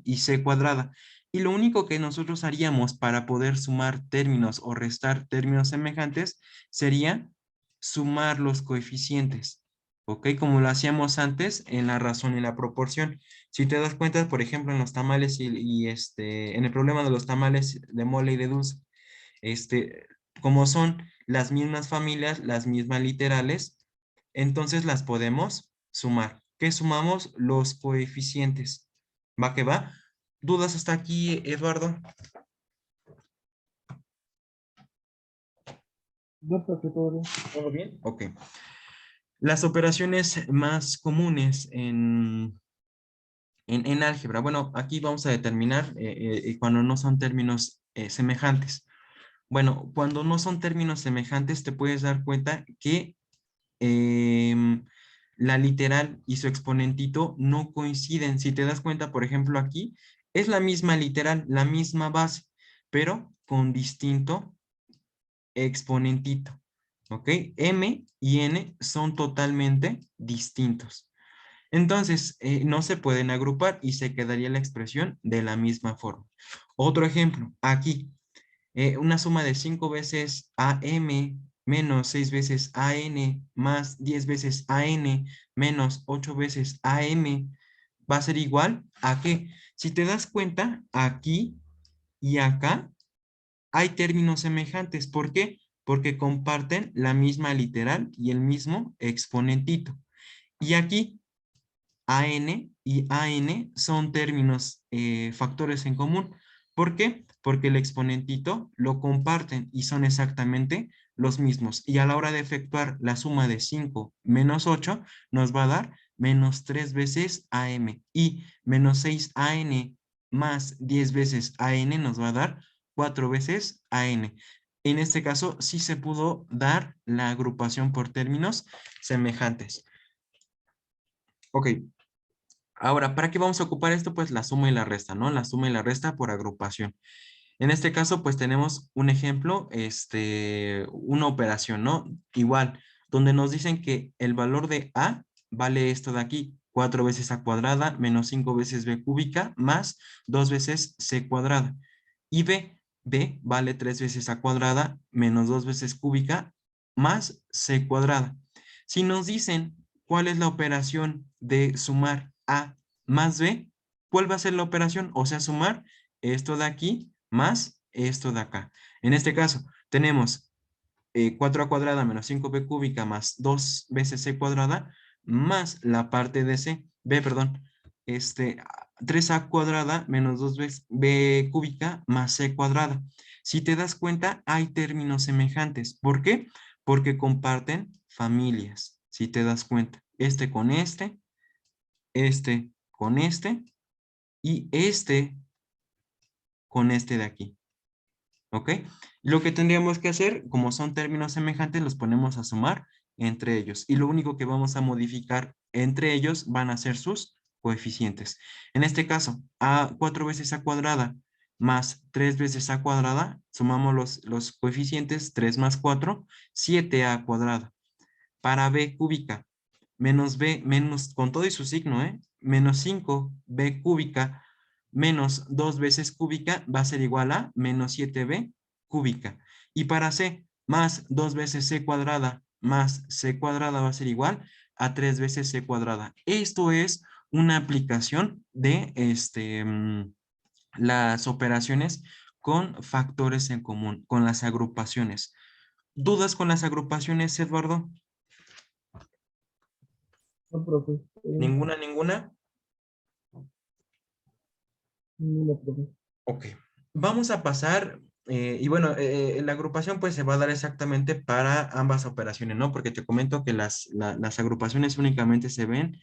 [SPEAKER 1] y c cuadrada. Y lo único que nosotros haríamos para poder sumar términos o restar términos semejantes sería sumar los coeficientes, ¿ok? Como lo hacíamos antes en la razón y la proporción. Si te das cuenta, por ejemplo, en los tamales en el problema de los tamales de mole y de dulce, este, como son las mismas familias, las mismas literales, entonces las podemos sumar. ¿Qué sumamos? Los coeficientes. ¿Va que va? ¿Dudas hasta aquí, Eduardo?
[SPEAKER 2] No, porque todo bien.
[SPEAKER 1] ¿Todo bien? Ok. Las operaciones más comunes en álgebra. Bueno, aquí vamos a determinar cuando no son términos semejantes. Bueno, cuando no son términos semejantes, te puedes dar cuenta que em, la literal y su exponentito no coinciden. Si te das cuenta, por ejemplo, aquí es la misma literal, la misma base, pero con distinto exponentito. ¿Ok? M y N son totalmente distintos. Entonces, no se pueden agrupar y se quedaría la expresión de la misma forma. Otro ejemplo, aquí, una suma de 5 veces AM menos 6 veces AN más 10 veces AN menos 8 veces AM va a ser igual a que, si te das cuenta, aquí y acá hay términos semejantes. ¿Por qué? Porque comparten la misma literal y el mismo exponentito. Y aquí AN y AN son términos, factores en común. ¿Por qué? Porque el exponentito lo comparten y son exactamente los mismos. Y a la hora de efectuar la suma de 5 menos 8, nos va a dar menos 3 veces AM. Y menos 6 AN más 10 veces AN nos va a dar 4 veces AN. En este caso, sí se pudo dar la agrupación por términos semejantes. Ok, ahora, ¿para qué vamos a ocupar esto? Pues la suma y la resta, ¿no? La suma y la resta por agrupación. En este caso, pues tenemos un ejemplo, una operación, ¿no? Igual, donde nos dicen que el valor de A vale esto de aquí, 4 veces A cuadrada menos 5 veces B cúbica más 2 veces C cuadrada. Y B vale 3 veces A cuadrada menos 2 veces cúbica más C cuadrada. Si nos dicen cuál es la operación de sumar A más B, ¿cuál va a ser la operación? O sea, sumar esto de aquí más esto de acá. En este caso, tenemos 4a cuadrada menos 5b cúbica más 2 veces c cuadrada más la parte de c, b, perdón, 3a cuadrada menos 2 veces b cúbica más c cuadrada. Si te das cuenta, hay términos semejantes. ¿Por qué? Porque comparten familias. Si te das cuenta, este con este y este con este de aquí. ¿Ok? Lo que tendríamos que hacer, como son términos semejantes, los ponemos a sumar entre ellos. Y lo único que vamos a modificar entre ellos van a ser sus coeficientes. En este caso, a 4 veces a cuadrada más 3 veces a cuadrada, sumamos los coeficientes, 3 más 4, 7a cuadrada. Para b cúbica, menos b, menos, con todo y su signo, menos 5b cúbica menos 2 veces cúbica va a ser igual a menos 7b cúbica. Y para c, más 2 veces c cuadrada más c cuadrada va a ser igual a 3 veces c cuadrada. Esto es una aplicación de las operaciones con factores en común, con las agrupaciones. ¿Dudas con las agrupaciones, Eduardo?
[SPEAKER 2] No, profe.
[SPEAKER 1] ¿Ninguna, ninguna?
[SPEAKER 2] Ninguna, profe.
[SPEAKER 1] Ok. Vamos a pasar, y bueno, la agrupación pues se va a dar exactamente para ambas operaciones, ¿no? Porque te comento que las agrupaciones únicamente se ven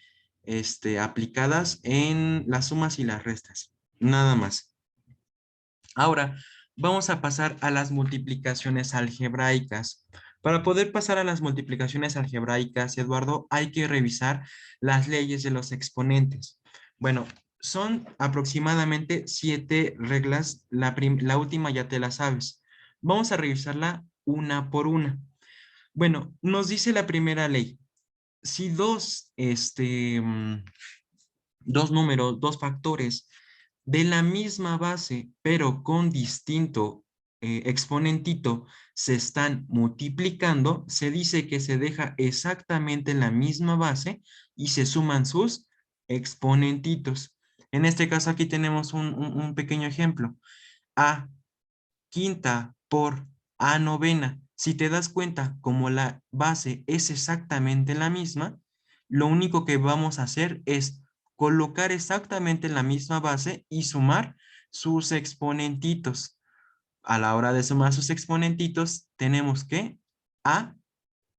[SPEAKER 1] aplicadas en las sumas y las restas, nada más. Ahora, vamos a pasar a las multiplicaciones algebraicas. Para poder pasar a las multiplicaciones algebraicas, Eduardo, hay que revisar las leyes de los exponentes. Bueno, son aproximadamente 7 reglas. La última ya te la sabes. Vamos a revisarla una por una. Bueno, nos dice la primera ley. Si dos números, dos factores de la misma base, pero con distinto exponentito, se están multiplicando, se dice que se deja exactamente la misma base y se suman sus exponentitos. En este caso aquí tenemos un pequeño ejemplo. A quinta por A novena. Si te das cuenta, como la base es exactamente la misma, lo único que vamos a hacer es colocar exactamente la misma base y sumar sus exponentitos. A la hora de sumar sus exponentitos, tenemos que A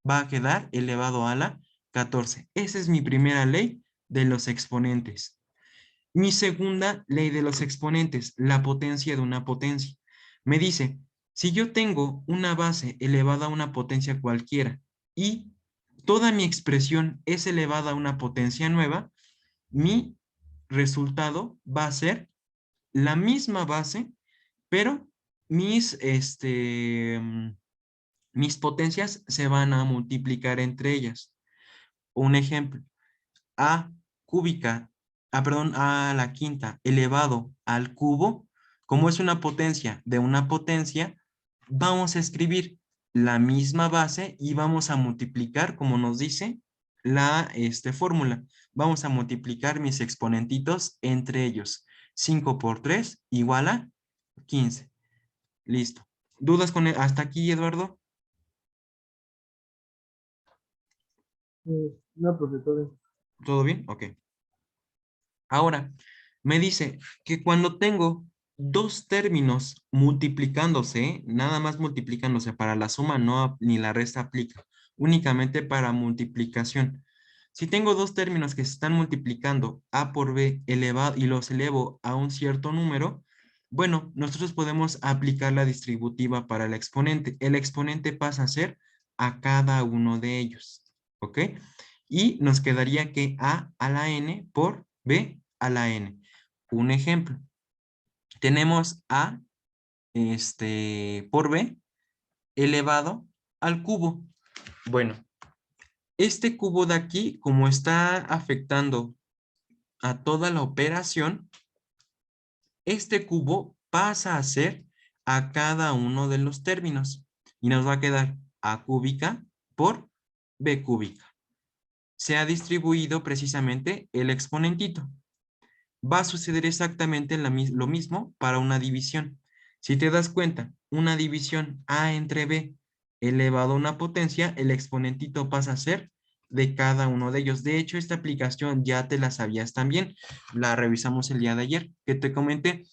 [SPEAKER 1] va a quedar elevado a la 14. Esa es mi primera ley de los exponentes. Mi segunda ley de los exponentes, la potencia de una potencia. Me dice, si yo tengo una base elevada a una potencia cualquiera y toda mi expresión es elevada a una potencia nueva, mi resultado va a ser la misma base, pero mis potencias se van a multiplicar entre ellas. Un ejemplo, a cúbica, perdón, a la quinta elevado al cubo, como es una potencia de una potencia, vamos a escribir la misma base y vamos a multiplicar, como nos dice la fórmula. Vamos a multiplicar mis exponentitos entre ellos. 5 por 3 igual a 15. Listo. ¿Dudas hasta aquí, Eduardo?
[SPEAKER 2] No, profe, todo bien.
[SPEAKER 1] ¿Todo bien? Ok. Ahora, me dice que cuando tengo dos términos multiplicándose, nada más multiplicándose para la suma, no ni la resta aplica, únicamente para multiplicación. Si tengo dos términos que se están multiplicando a por b elevado y los elevo a un cierto número, bueno, nosotros podemos aplicar la distributiva para el exponente. El exponente pasa a ser a cada uno de ellos, ¿ok? Y nos quedaría que a la n por b a la n. Un ejemplo, tenemos a por b elevado al cubo. Bueno, este cubo de aquí, como está afectando a toda la operación, este cubo pasa a ser a cada uno de los términos y nos va a quedar a cúbica por b cúbica. Se ha distribuido precisamente el exponentito. Va a suceder exactamente lo mismo para una división. Si te das cuenta, una división A entre B elevado a una potencia, el exponentito pasa a ser de cada uno de ellos. De hecho, esta aplicación ya te la sabías también, la revisamos el día de ayer, que te comenté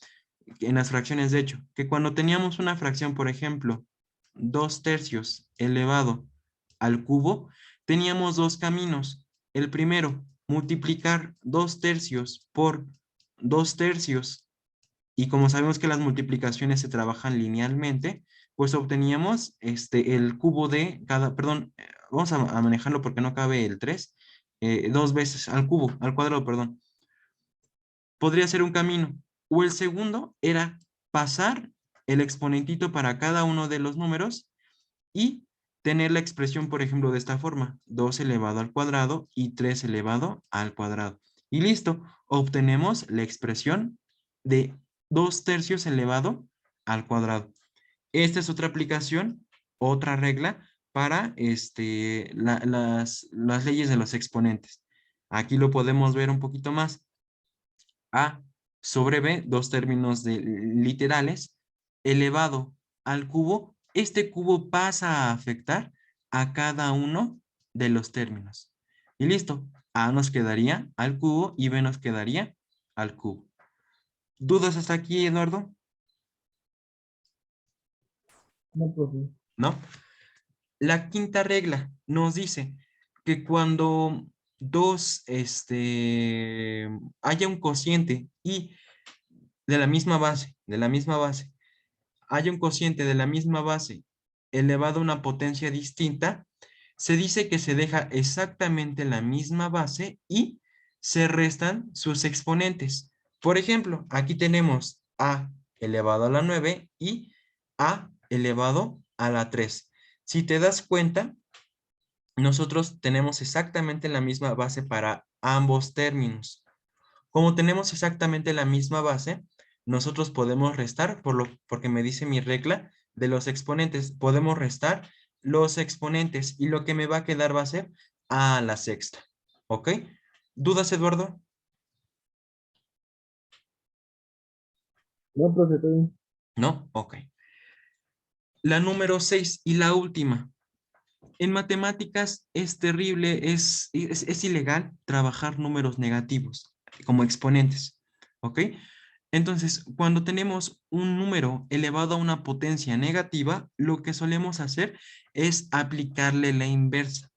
[SPEAKER 1] en las fracciones, de hecho, que cuando teníamos una fracción, por ejemplo, 2/3 elevado al cubo, teníamos dos caminos. El primero, multiplicar 2/3 por 2/3, y como sabemos que las multiplicaciones se trabajan linealmente, pues obteníamos el cubo de cada, perdón, vamos a manejarlo porque no cabe el 3, dos veces al cubo, al cuadrado, perdón. Podría ser un camino. O el segundo era pasar el exponentito para cada uno de los números y tener la expresión, por ejemplo, de esta forma: 2 elevado al cuadrado y 3 elevado al cuadrado. Y listo, obtenemos la expresión de 2/3 elevado al cuadrado. Esta es otra aplicación, otra regla para las leyes de los exponentes. Aquí lo podemos ver un poquito más. A sobre B, dos términos literales, elevado al cubo. Este cubo pasa a afectar a cada uno de los términos. Y listo. A nos quedaría al cubo y B nos quedaría al cubo. ¿Dudas hasta aquí, Eduardo?
[SPEAKER 2] No, profe.
[SPEAKER 1] ¿No? La quinta regla nos dice que cuando haya un cociente y de la misma base, haya un cociente de la misma base elevado a una potencia distinta, se dice que se deja exactamente la misma base y se restan sus exponentes. Por ejemplo, aquí tenemos a elevado a la 9 y a elevado a la 3. Si te das cuenta, nosotros tenemos exactamente la misma base para ambos términos. Como tenemos exactamente la misma base, nosotros podemos restar, porque me dice mi regla de los exponentes, podemos restar los exponentes y lo que me va a quedar va a ser a la sexta. ¿Ok? ¿Dudas, Eduardo?
[SPEAKER 2] No, profe, todo bien.
[SPEAKER 1] ¿No? Ok. La número 6 y la última. En matemáticas es terrible, es ilegal trabajar números negativos como exponentes. ¿Ok? Entonces, cuando tenemos un número elevado a una potencia negativa, lo que solemos hacer es aplicarle la inversa,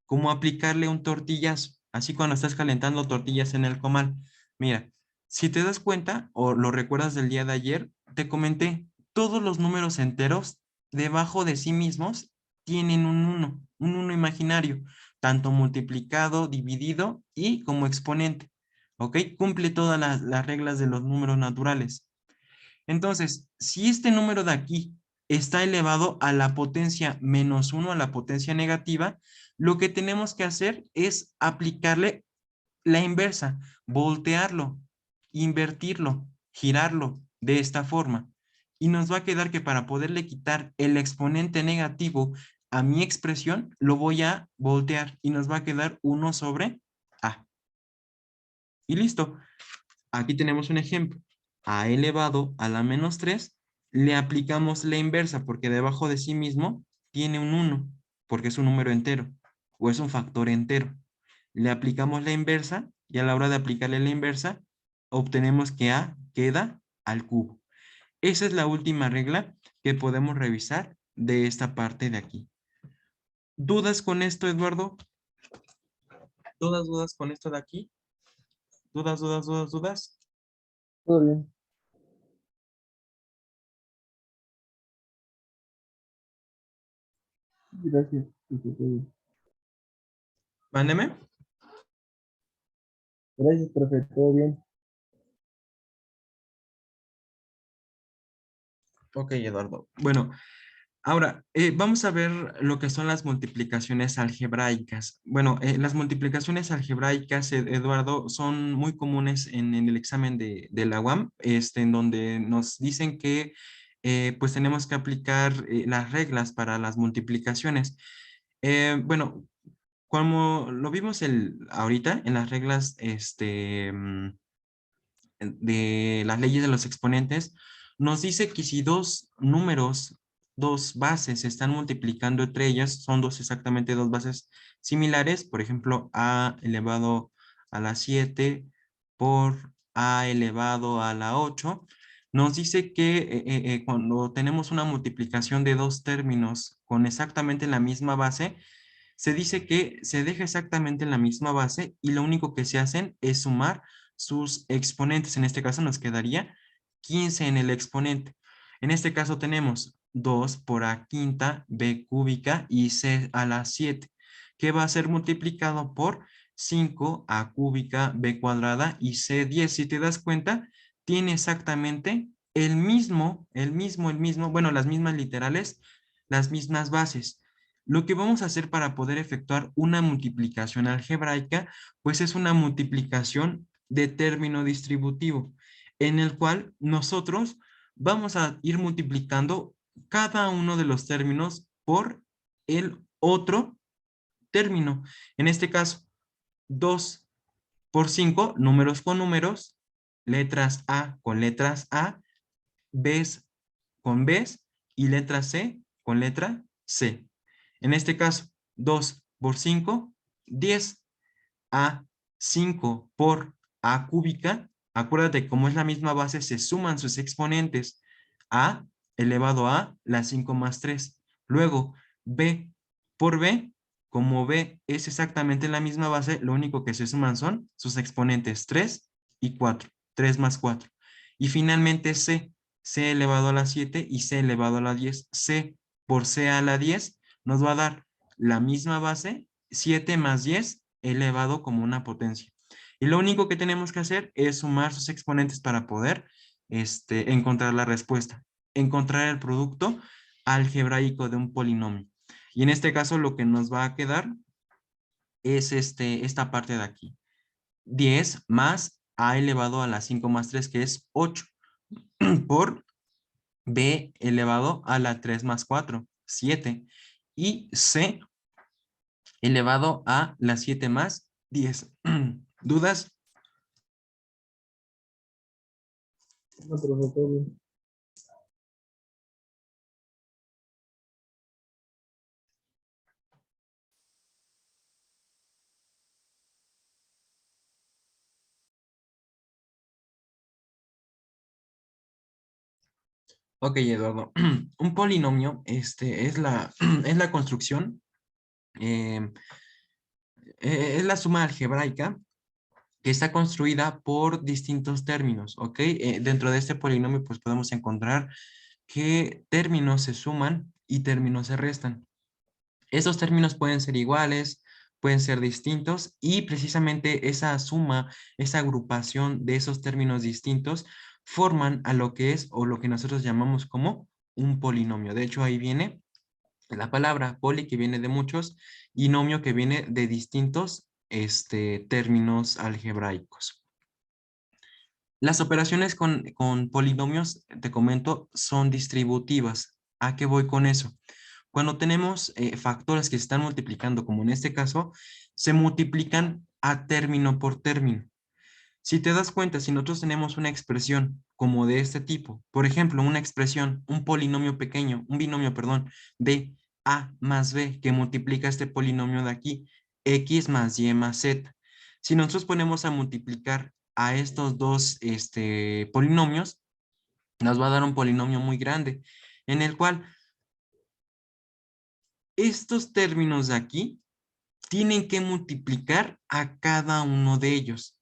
[SPEAKER 1] como aplicarle un tortillazo, así cuando estás calentando tortillas en el comal. Mira, si te das cuenta o lo recuerdas del día de ayer, te comenté, todos los números enteros debajo de sí mismos tienen un uno imaginario, tanto multiplicado, dividido y como exponente. ¿Ok? Cumple todas las reglas de los números naturales. Entonces, si este número de aquí está elevado a la potencia -1, a la potencia negativa, lo que tenemos que hacer es aplicarle la inversa, voltearlo, invertirlo, girarlo de esta forma. Y nos va a quedar que para poderle quitar el exponente negativo a mi expresión, lo voy a voltear y nos va a quedar 1 sobre A. Y listo. Aquí tenemos un ejemplo. A elevado a la -3, le aplicamos la inversa porque debajo de sí mismo tiene un 1, porque es un número entero o es un factor entero. Le aplicamos la inversa y a la hora de aplicarle la inversa, obtenemos que A queda al cubo. Esa es la última regla que podemos revisar de esta parte de aquí. ¿Dudas con esto, Eduardo? ¿Dudas con esto de aquí? ¿Dudas?
[SPEAKER 2] Todo bien. Gracias, profe, todo bien.
[SPEAKER 1] Mándeme.
[SPEAKER 2] Gracias, profe, todo bien.
[SPEAKER 1] Ok, Eduardo. Bueno, ahora vamos a ver lo que son las multiplicaciones algebraicas. Bueno, las multiplicaciones algebraicas, Eduardo, son muy comunes en el examen de la UAM, en donde nos dicen que pues tenemos que aplicar las reglas para las multiplicaciones. Bueno, como lo vimos ahorita en las reglas de las leyes de los exponentes, nos dice que si dos números dos bases se están multiplicando entre ellas, son exactamente dos bases similares, por ejemplo, a elevado a la 7 por a elevado a la 8, nos dice que cuando tenemos una multiplicación de dos términos con exactamente la misma base, se dice que se deja exactamente en la misma base y lo único que se hacen es sumar sus exponentes. En este caso nos quedaría 15 en el exponente. En este caso tenemos 2 por a quinta, b cúbica y c a la 7, que va a ser multiplicado por 5 a cúbica, b cuadrada y c 10. Si te das cuenta, tiene exactamente bueno, las mismas literales, las mismas bases. Lo que vamos a hacer para poder efectuar una multiplicación algebraica, pues es una multiplicación de término distributivo, en el cual nosotros vamos a ir multiplicando cada uno de los términos por el otro término. En este caso, 2 por 5, números con números, letras A con letras A, Bs con Bs y letra C con letra C. En este caso, 2 por 5, 10 a 5 por a cúbica. Acuérdate, como es la misma base, se suman sus exponentes. A elevado a la 5 más 3. Luego, b por b, como b es exactamente la misma base, lo único que se suman son sus exponentes 3 y 4. 3 más 4. Y finalmente c, c elevado a la 7 y c elevado a la 10. C por c a la 10 nos va a dar la misma base, 7 más 10 elevado como una potencia. Y lo único que tenemos que hacer es sumar sus exponentes para poder encontrar la respuesta, encontrar el producto algebraico de un polinomio. Y en este caso lo que nos va a quedar es esta parte de aquí. 10 más a elevado a la 5 más 3, que es 8, por b elevado a la 3 más 4, 7. Y c elevado a la 7 más 10. ¿Dudas?
[SPEAKER 2] No, profesor, todo bien.
[SPEAKER 1] Ok, Eduardo. Un polinomio es la construcción, eh, es la suma algebraica que está construida por distintos términos, ¿ok? Dentro de este polinomio pues podemos encontrar que términos se suman y términos se restan. Esos términos pueden ser iguales, pueden ser distintos y precisamente esa suma, esa agrupación de esos términos distintos forman a lo que es o lo que nosotros llamamos como un polinomio. De hecho, ahí viene la palabra poli, que viene de muchos, y nomio, que viene de distintos términos algebraicos. Las operaciones con polinomios, te comento, son distributivas. ¿A qué voy con eso? Cuando tenemos factores que se están multiplicando, como en este caso, se multiplican a término por término. Si te das cuenta, si nosotros tenemos una expresión como de este tipo, por ejemplo, una expresión, un polinomio pequeño, un binomio, perdón, de a más b, que multiplica este polinomio de aquí, x más y más z. Si nosotros ponemos a multiplicar a estos dos polinomios, nos va a dar un polinomio muy grande, en el cual estos términos de aquí tienen que multiplicar a cada uno de ellos.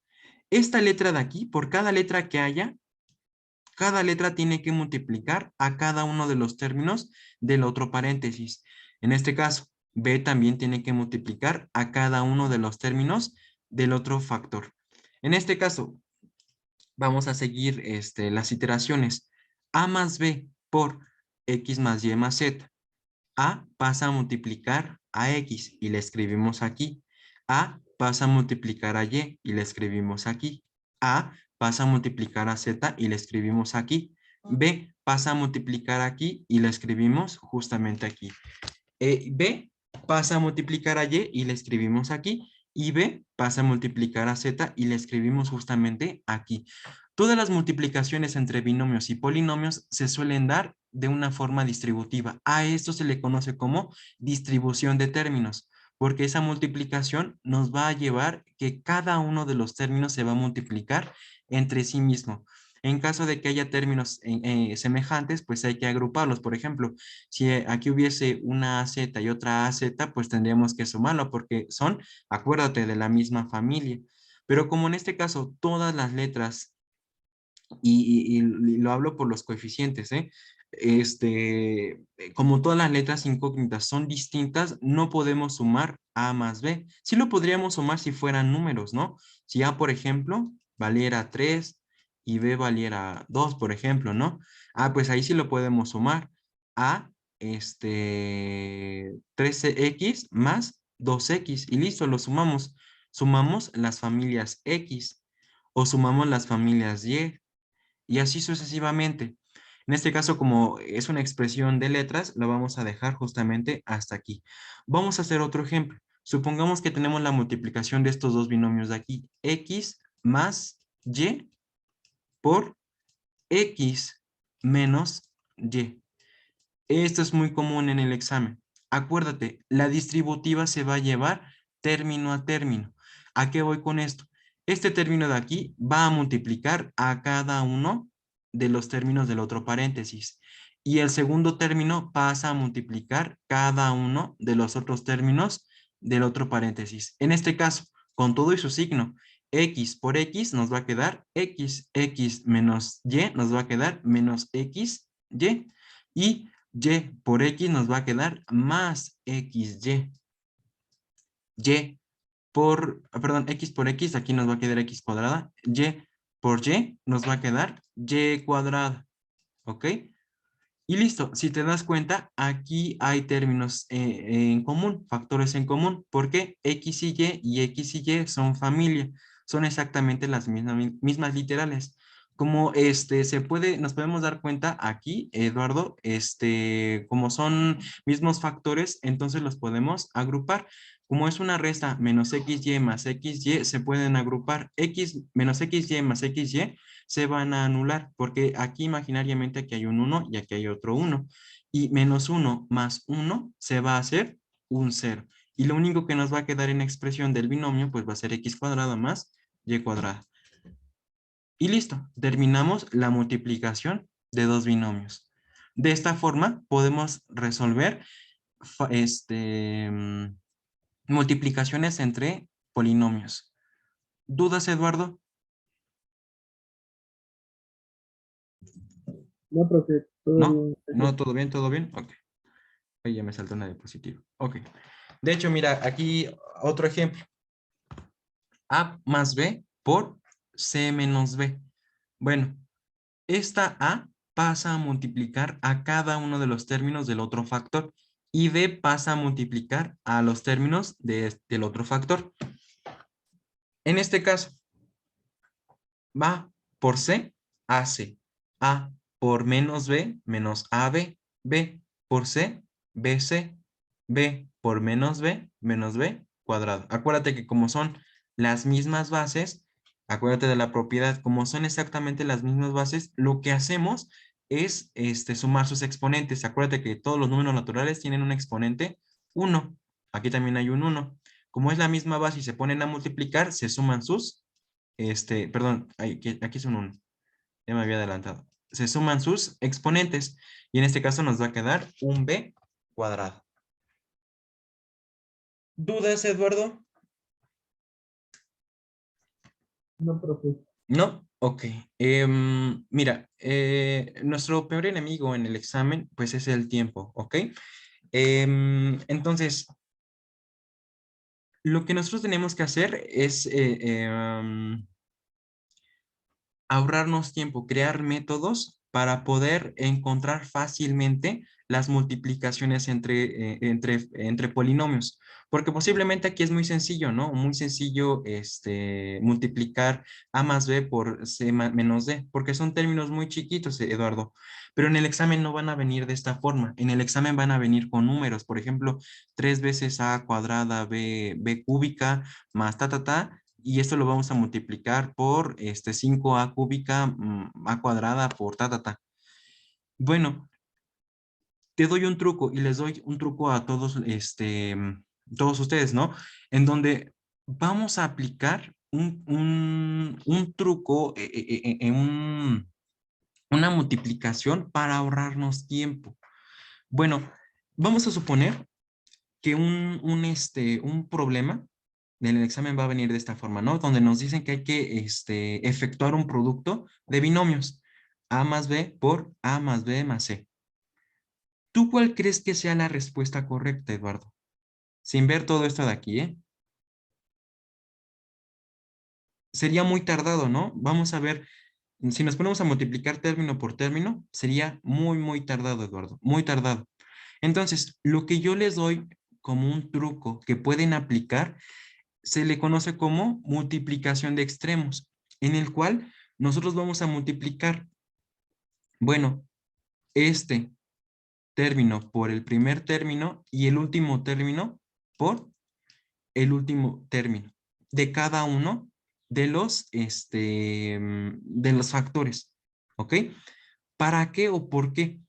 [SPEAKER 1] Esta letra de aquí, por cada letra que haya, cada letra tiene que multiplicar a cada uno de los términos del otro paréntesis. En este caso, B también tiene que multiplicar a cada uno de los términos del otro factor. En este caso, vamos a seguir las iteraciones. A más B por X más Y más Z. A pasa a multiplicar a X y le escribimos aquí. A pasa a multiplicar a Y y le escribimos aquí. A pasa a multiplicar a Z y le escribimos aquí. B pasa a multiplicar aquí y le escribimos justamente aquí. B pasa a multiplicar a Y y le escribimos aquí. Y B pasa a multiplicar a Z y le escribimos justamente aquí. Todas las multiplicaciones entre binomios y polinomios se suelen dar de una forma distributiva. A esto se le conoce como distribución de términos, porque esa multiplicación nos va a llevar que cada uno de los términos se va a multiplicar entre sí mismo. En caso de que haya términos semejantes, pues hay que agruparlos. Por ejemplo, si aquí hubiese una AZ y otra AZ, pues tendríamos que sumarlo porque son, acuérdate, de la misma familia. Pero como en este caso todas las letras, y lo hablo por los coeficientes, ¿eh? Como todas las letras incógnitas son distintas, no podemos sumar A más B. Sí lo podríamos sumar si fueran números, ¿no? Si A, por ejemplo, valiera 3 y B valiera 2, por ejemplo, ¿no? Ah, pues ahí sí lo podemos sumar. A, 13x más 2x y listo, lo sumamos. Sumamos las familias X o sumamos las familias y así sucesivamente. En este caso, como es una expresión de letras, lo vamos a dejar justamente hasta aquí. Vamos a hacer otro ejemplo. Supongamos que tenemos la multiplicación de estos dos binomios de aquí, x más y por x menos y. Esto es muy común en el examen. Acuérdate, la distributiva se va a llevar término a término. ¿A qué voy con esto? Este término de aquí va a multiplicar a cada uno de los términos del otro paréntesis. Y el segundo término pasa a multiplicar cada uno de los otros términos del otro paréntesis. En este caso, con todo y su signo, x por x nos va a quedar x menos y nos va a quedar menos x, y y por x nos va a quedar más xy. X por x, aquí nos va a quedar x cuadrada. Y por y nos va a quedar y cuadrada. ¿Ok? Y listo, si te das cuenta, aquí hay términos en común, factores en común, porque x y y son familia, son exactamente las mismas literales. Como nos podemos dar cuenta aquí, Eduardo, como son mismos factores, entonces los podemos agrupar. Como es una resta menos xy más xy, se pueden agrupar menos xy más xy se van a anular, porque aquí imaginariamente aquí hay un 1 y aquí hay otro 1. Y menos 1 más 1 se va a hacer un 0. Y lo único que nos va a quedar en expresión del binomio, pues va a ser x cuadrada más y cuadrada. Y listo, terminamos la multiplicación de dos binomios. De esta forma podemos resolver multiplicaciones entre polinomios. ¿Dudas, Eduardo?
[SPEAKER 2] No, profe, todo
[SPEAKER 1] ¿No?
[SPEAKER 2] bien.
[SPEAKER 1] ¿No?
[SPEAKER 2] Gracias.
[SPEAKER 1] ¿Todo bien? ¿Todo bien? Ok. Ahí ya me saltó una diapositiva. Ok. De hecho, mira, aquí otro ejemplo. A más B por C menos B. Bueno, esta A pasa a multiplicar a cada uno de los términos del otro factor y B pasa a multiplicar a los términos del otro factor. En este caso, va por C, AC. A por menos B, menos AB. B por C, BC. B por menos B, menos B cuadrado. Acuérdate que como son las mismas bases, acuérdate de la propiedad, como son exactamente las mismas bases, lo que hacemos es sumar sus exponentes. Acuérdate que todos los números naturales tienen un exponente 1. Aquí también hay un 1. Como es la misma base y se ponen a multiplicar, se suman sus perdón, aquí es un 1. Ya me había adelantado. Se suman sus exponentes y en este caso nos va a quedar un b cuadrado. ¿Dudas, Eduardo?
[SPEAKER 2] No, profe.
[SPEAKER 1] ¿No? Ok. Mira, nuestro peor enemigo en el examen, pues es el tiempo, ¿ok? Entonces, lo que nosotros tenemos que hacer es ahorrarnos tiempo, crear métodos para poder encontrar fácilmente las multiplicaciones entre polinomios. Porque posiblemente aquí es muy sencillo, ¿no? Muy sencillo multiplicar A más B por C menos D, porque son términos muy chiquitos, Eduardo. Pero en el examen no van a venir de esta forma. En el examen van a venir con números. Por ejemplo, 3 veces A cuadrada B cúbica más y esto lo vamos a multiplicar por 5a cúbica, a cuadrada por ta. Bueno, te doy un truco y les doy un truco a todos, todos ustedes, ¿no? En donde vamos a aplicar un truco, una multiplicación para ahorrarnos tiempo. Bueno, vamos a suponer que un problema del examen va a venir de esta forma, ¿no? Donde nos dicen que hay que efectuar un producto de binomios. A más B por A más B más C. ¿Tú cuál crees que sea la respuesta correcta, Eduardo? Sin ver todo esto de aquí, ¿eh? Sería muy tardado, ¿no? Vamos a ver, si nos ponemos a multiplicar término por término, sería muy, muy tardado, Eduardo, muy tardado. Entonces, lo que yo les doy como un truco que pueden aplicar, se le conoce como multiplicación de extremos, en el cual nosotros vamos a multiplicar, bueno, este término por el primer término y el último término por el último término de cada uno de los factores. ¿Ok? ¿Para qué o por qué?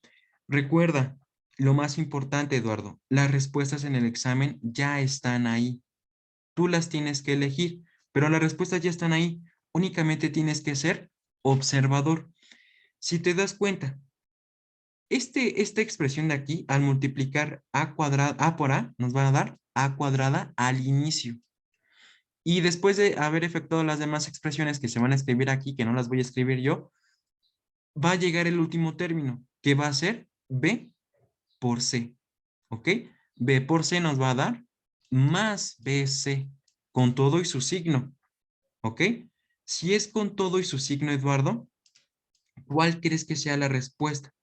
[SPEAKER 1] Recuerda, lo más importante, Eduardo, las respuestas en el examen ya están ahí. Tú las tienes que elegir, pero las respuestas ya están ahí. Únicamente tienes que ser observador. Si te das cuenta, esta expresión de aquí, al multiplicar a cuadrada, a por a, nos va a dar a cuadrada al inicio. Y después de haber efectuado las demás expresiones que se van a escribir aquí, que no las voy a escribir yo, va a llegar el último término, que va a ser b por c. ¿Ok? B por c nos va a dar más bc, con todo y su signo. ¿Ok? Si es con todo y su signo, Eduardo, ¿cuál crees que sea la respuesta?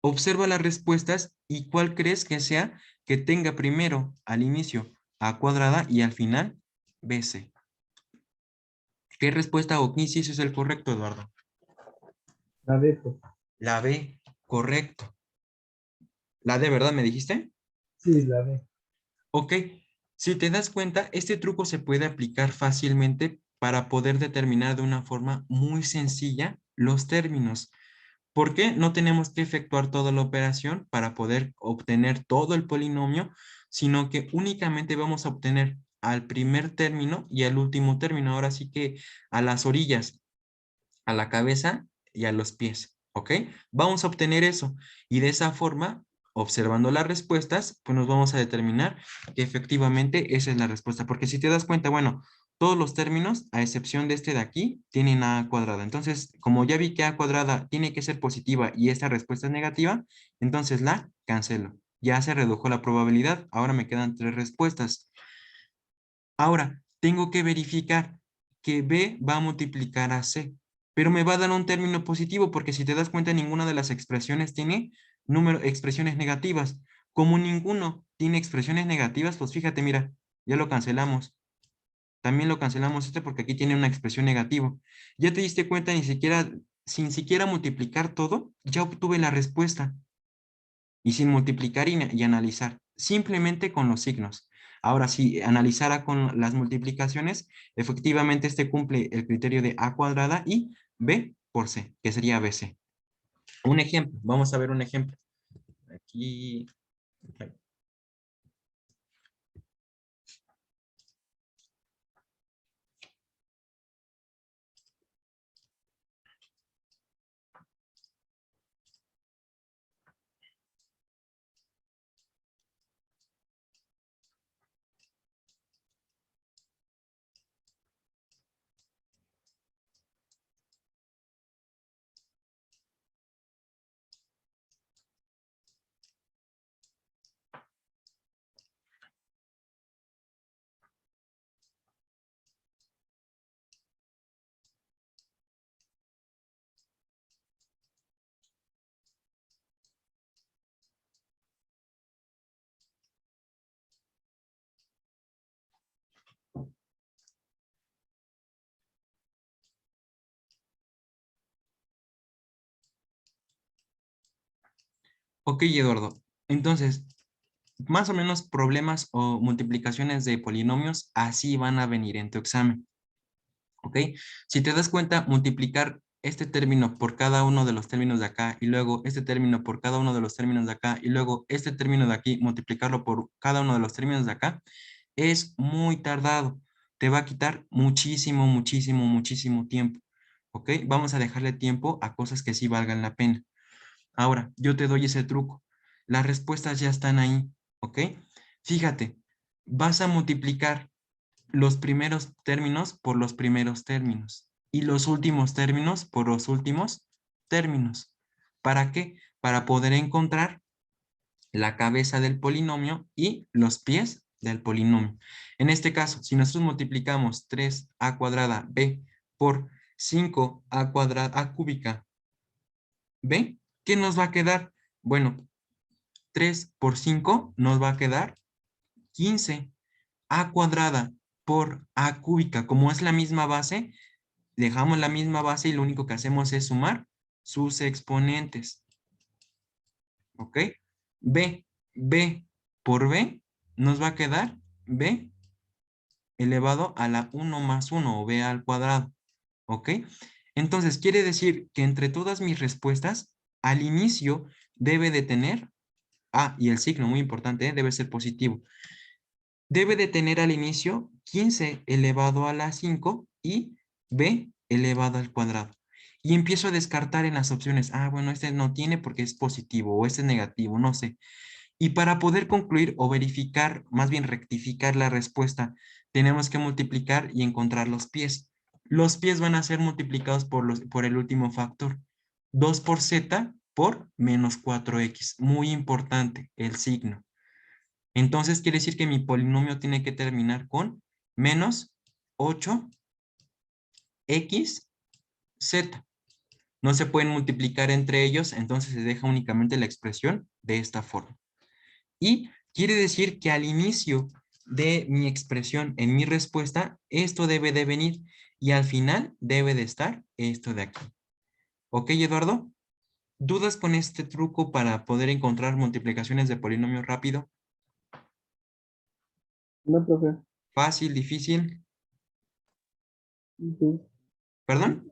[SPEAKER 1] Observa las respuestas y cuál crees que sea que tenga primero al inicio a cuadrada y al final bc. ¿Qué respuesta o qué inciso es el correcto, Eduardo?
[SPEAKER 2] La B, pues.
[SPEAKER 1] La B, correcto. ¿La D, verdad me dijiste?
[SPEAKER 2] Sí, la B.
[SPEAKER 1] Ok. Si te das cuenta, este truco se puede aplicar fácilmente para poder determinar de una forma muy sencilla los términos. ¿Por qué? No tenemos que efectuar toda la operación para poder obtener todo el polinomio, sino que únicamente vamos a obtener al primer término y al último término. Ahora sí que a las orillas, a la cabeza y a los pies, ¿ok? Vamos a obtener eso y de esa forma, observando las respuestas, pues nos vamos a determinar que efectivamente esa es la respuesta, porque si te das cuenta, bueno, todos los términos, a excepción de este de aquí, tienen a cuadrada. Entonces, como ya vi que a cuadrada tiene que ser positiva y esta respuesta es negativa, entonces la cancelo. Ya se redujo la probabilidad, ahora me quedan 3 respuestas. Ahora, tengo que verificar que B va a multiplicar a C, pero me va a dar un término positivo porque si te das cuenta, ninguna de las expresiones tiene expresiones negativas. Como ninguno tiene expresiones negativas, pues fíjate, mira, ya lo cancelamos. También lo cancelamos este porque aquí tiene una expresión negativa. Ya te diste cuenta, sin siquiera multiplicar todo, ya obtuve la respuesta y sin multiplicar y analizar, simplemente con los signos. Ahora, si analizara con las multiplicaciones, efectivamente este cumple el criterio de a cuadrada y b por c, que sería bc. Un ejemplo, vamos a ver un ejemplo. Aquí, ok, Eduardo. Entonces, más o menos problemas o multiplicaciones de polinomios así van a venir en tu examen. ¿Ok? Si te das cuenta, multiplicar este término por cada uno de los términos de acá, y luego este término por cada uno de los términos de acá, y luego este término de aquí, multiplicarlo por cada uno de los términos de acá, es muy tardado. Te va a quitar muchísimo, muchísimo, muchísimo tiempo. ¿Ok? Vamos a dejarle tiempo a cosas que sí valgan la pena. Ahora, yo te doy ese truco. Las respuestas ya están ahí. ¿Ok? Fíjate, vas a multiplicar los primeros términos por los primeros términos y los últimos términos por los últimos términos. ¿Para qué? Para poder encontrar la cabeza del polinomio y los pies del polinomio. En este caso, si nosotros multiplicamos 3a cuadrada b por 5a cuadrada a cúbica b, ¿qué nos va a quedar? Bueno, 3 por 5 nos va a quedar 15. A cuadrada por a cúbica, como es la misma base, dejamos la misma base y lo único que hacemos es sumar sus exponentes. ¿Ok? B por B nos va a quedar B elevado a la 1 más 1 o B al cuadrado. ¿Ok? Entonces, quiere decir que entre todas mis respuestas, al inicio debe de tener, y el signo muy importante, debe ser positivo. Debe de tener al inicio 15 elevado a la 5 y b elevado al cuadrado. Y empiezo a descartar en las opciones. Bueno, este no tiene porque es positivo o este es negativo, no sé. Y para poder concluir o verificar, más bien rectificar la respuesta, tenemos que multiplicar y encontrar los pies. Los pies van a ser multiplicados por el último factor. 2 por z por menos 4x. Muy importante el signo. Entonces quiere decir que mi polinomio tiene que terminar con menos 8x z. No se pueden multiplicar entre ellos, entonces se deja únicamente la expresión de esta forma. Y quiere decir que al inicio de mi expresión en mi respuesta, esto debe de venir y al final debe de estar esto de aquí. ¿Ok, Eduardo? ¿Dudas con este truco para poder encontrar multiplicaciones de polinomio rápido?
[SPEAKER 2] No, profe.
[SPEAKER 1] ¿Fácil, difícil?
[SPEAKER 2] Sí.
[SPEAKER 1] ¿Perdón?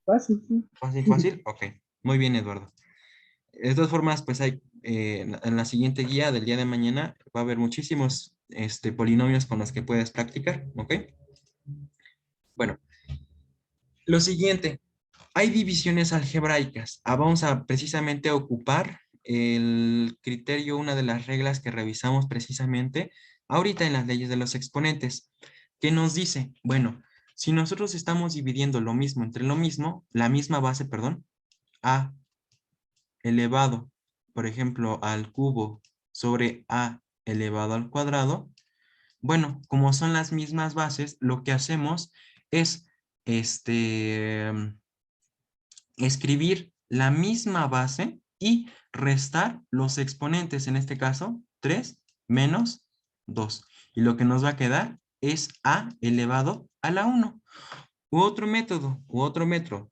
[SPEAKER 2] Fácil, sí.
[SPEAKER 1] Fácil, fácil. Ok. Muy bien, Eduardo. De todas formas, pues hay en la siguiente guía del día de mañana va a haber muchísimos polinomios con los que puedes practicar. ¿Ok? Bueno, lo siguiente. Hay divisiones algebraicas. Vamos a precisamente ocupar el criterio, una de las reglas que revisamos precisamente ahorita en las leyes de los exponentes, que nos dice, bueno, si nosotros estamos dividiendo lo mismo entre lo mismo, la misma base, perdón, a elevado, por ejemplo, al cubo sobre a elevado al cuadrado, bueno, como son las mismas bases, lo que hacemos es escribir la misma base y restar los exponentes, en este caso 3 menos 2. Y lo que nos va a quedar es a elevado a la 1. U otro método, u otro método.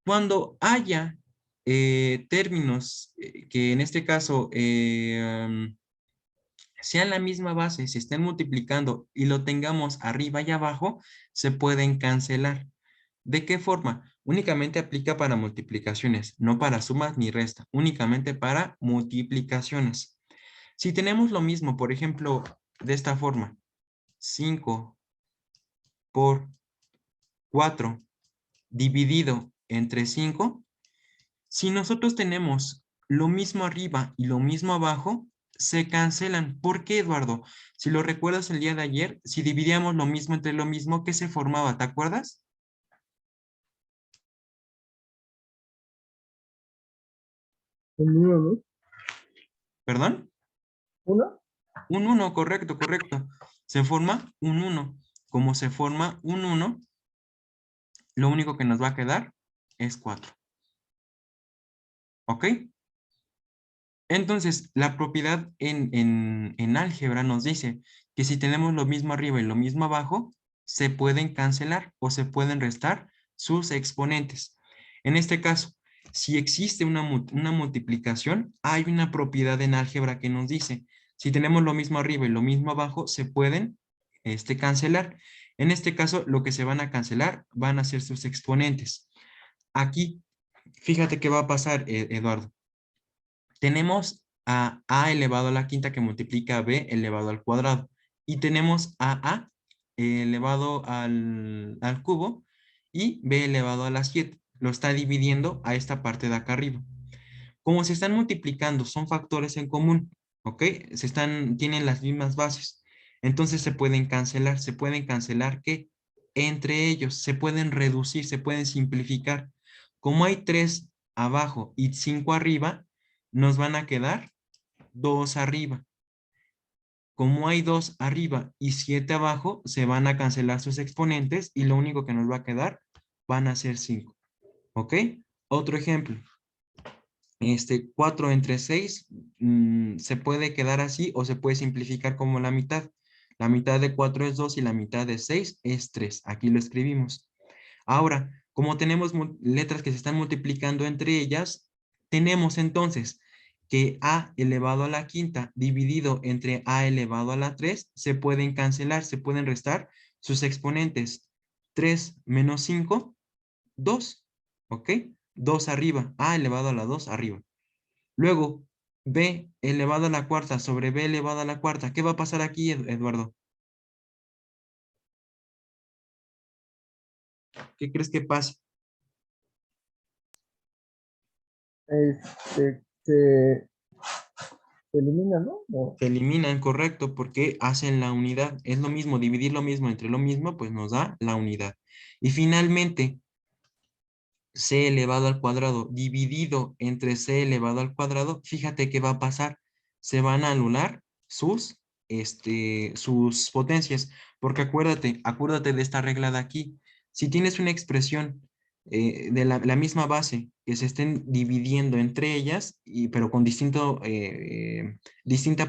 [SPEAKER 1] Cuando haya términos que en este caso sean la misma base, se estén multiplicando y lo tengamos arriba y abajo, se pueden cancelar. ¿De qué forma? Únicamente aplica para multiplicaciones, no para sumas ni resta, únicamente para multiplicaciones. Si tenemos lo mismo, por ejemplo, de esta forma, 5 por 4 dividido entre 5, si nosotros tenemos lo mismo arriba y lo mismo abajo, se cancelan. ¿Por qué, Eduardo? Si lo recuerdas el día de ayer, si dividíamos lo mismo entre lo mismo, ¿qué se formaba? ¿Te acuerdas?
[SPEAKER 2] ¿Un uno, no?
[SPEAKER 1] ¿Perdón?
[SPEAKER 2] ¿Uno?
[SPEAKER 1] Un 1, correcto, correcto. Se forma un 1. Como se forma un 1, lo único que nos va a quedar es 4. ¿Ok? Entonces, la propiedad en álgebra nos dice que si tenemos lo mismo arriba y lo mismo abajo, se pueden cancelar o se pueden restar sus exponentes. En este caso, si existe una multiplicación, hay una propiedad en álgebra que nos dice, si tenemos lo mismo arriba y lo mismo abajo, se pueden cancelar. En este caso, lo que se van a cancelar van a ser sus exponentes. Aquí, fíjate qué va a pasar, Eduardo. Tenemos a elevado a la quinta que multiplica a b elevado al cuadrado. Y tenemos a elevado al cubo y b elevado a la 7. Lo está dividiendo a esta parte de acá arriba. Como se están multiplicando, son factores en común, ¿ok? Tienen las mismas bases. Entonces se pueden cancelar ¿qué? Entre ellos, se pueden reducir, se pueden simplificar. Como hay 3 abajo y 5 arriba, nos van a quedar 2 arriba. Como hay 2 arriba y 7 abajo, se van a cancelar sus exponentes y lo único que nos va a quedar van a ser 5, ¿ok? Otro ejemplo. 4 entre 6 se puede quedar así o se puede simplificar como la mitad. La mitad de 4 es 2 y la mitad de 6 es 3. Aquí lo escribimos. Ahora, como tenemos letras que se están multiplicando entre ellas, tenemos entonces que a elevado a la quinta dividido entre a elevado a la 3 se pueden cancelar, se pueden restar sus exponentes. 3 menos 5, 2. ¿Ok? 2 arriba, a elevado a la 2 arriba. Luego, b elevado a la cuarta sobre b elevado a la cuarta. ¿Qué va a pasar aquí, Eduardo? ¿Qué crees que pase?
[SPEAKER 2] Se elimina, ¿no?
[SPEAKER 1] Se eliminan, correcto, porque hacen la unidad. Es lo mismo, dividir lo mismo entre lo mismo, pues nos da la unidad. Y finalmente, c elevado al cuadrado dividido entre c elevado al cuadrado, fíjate qué va a pasar. Se van a anular sus potencias, porque acuérdate de esta regla de aquí. Si tienes una expresión de la misma base que se estén dividiendo entre ellas, pero con distinta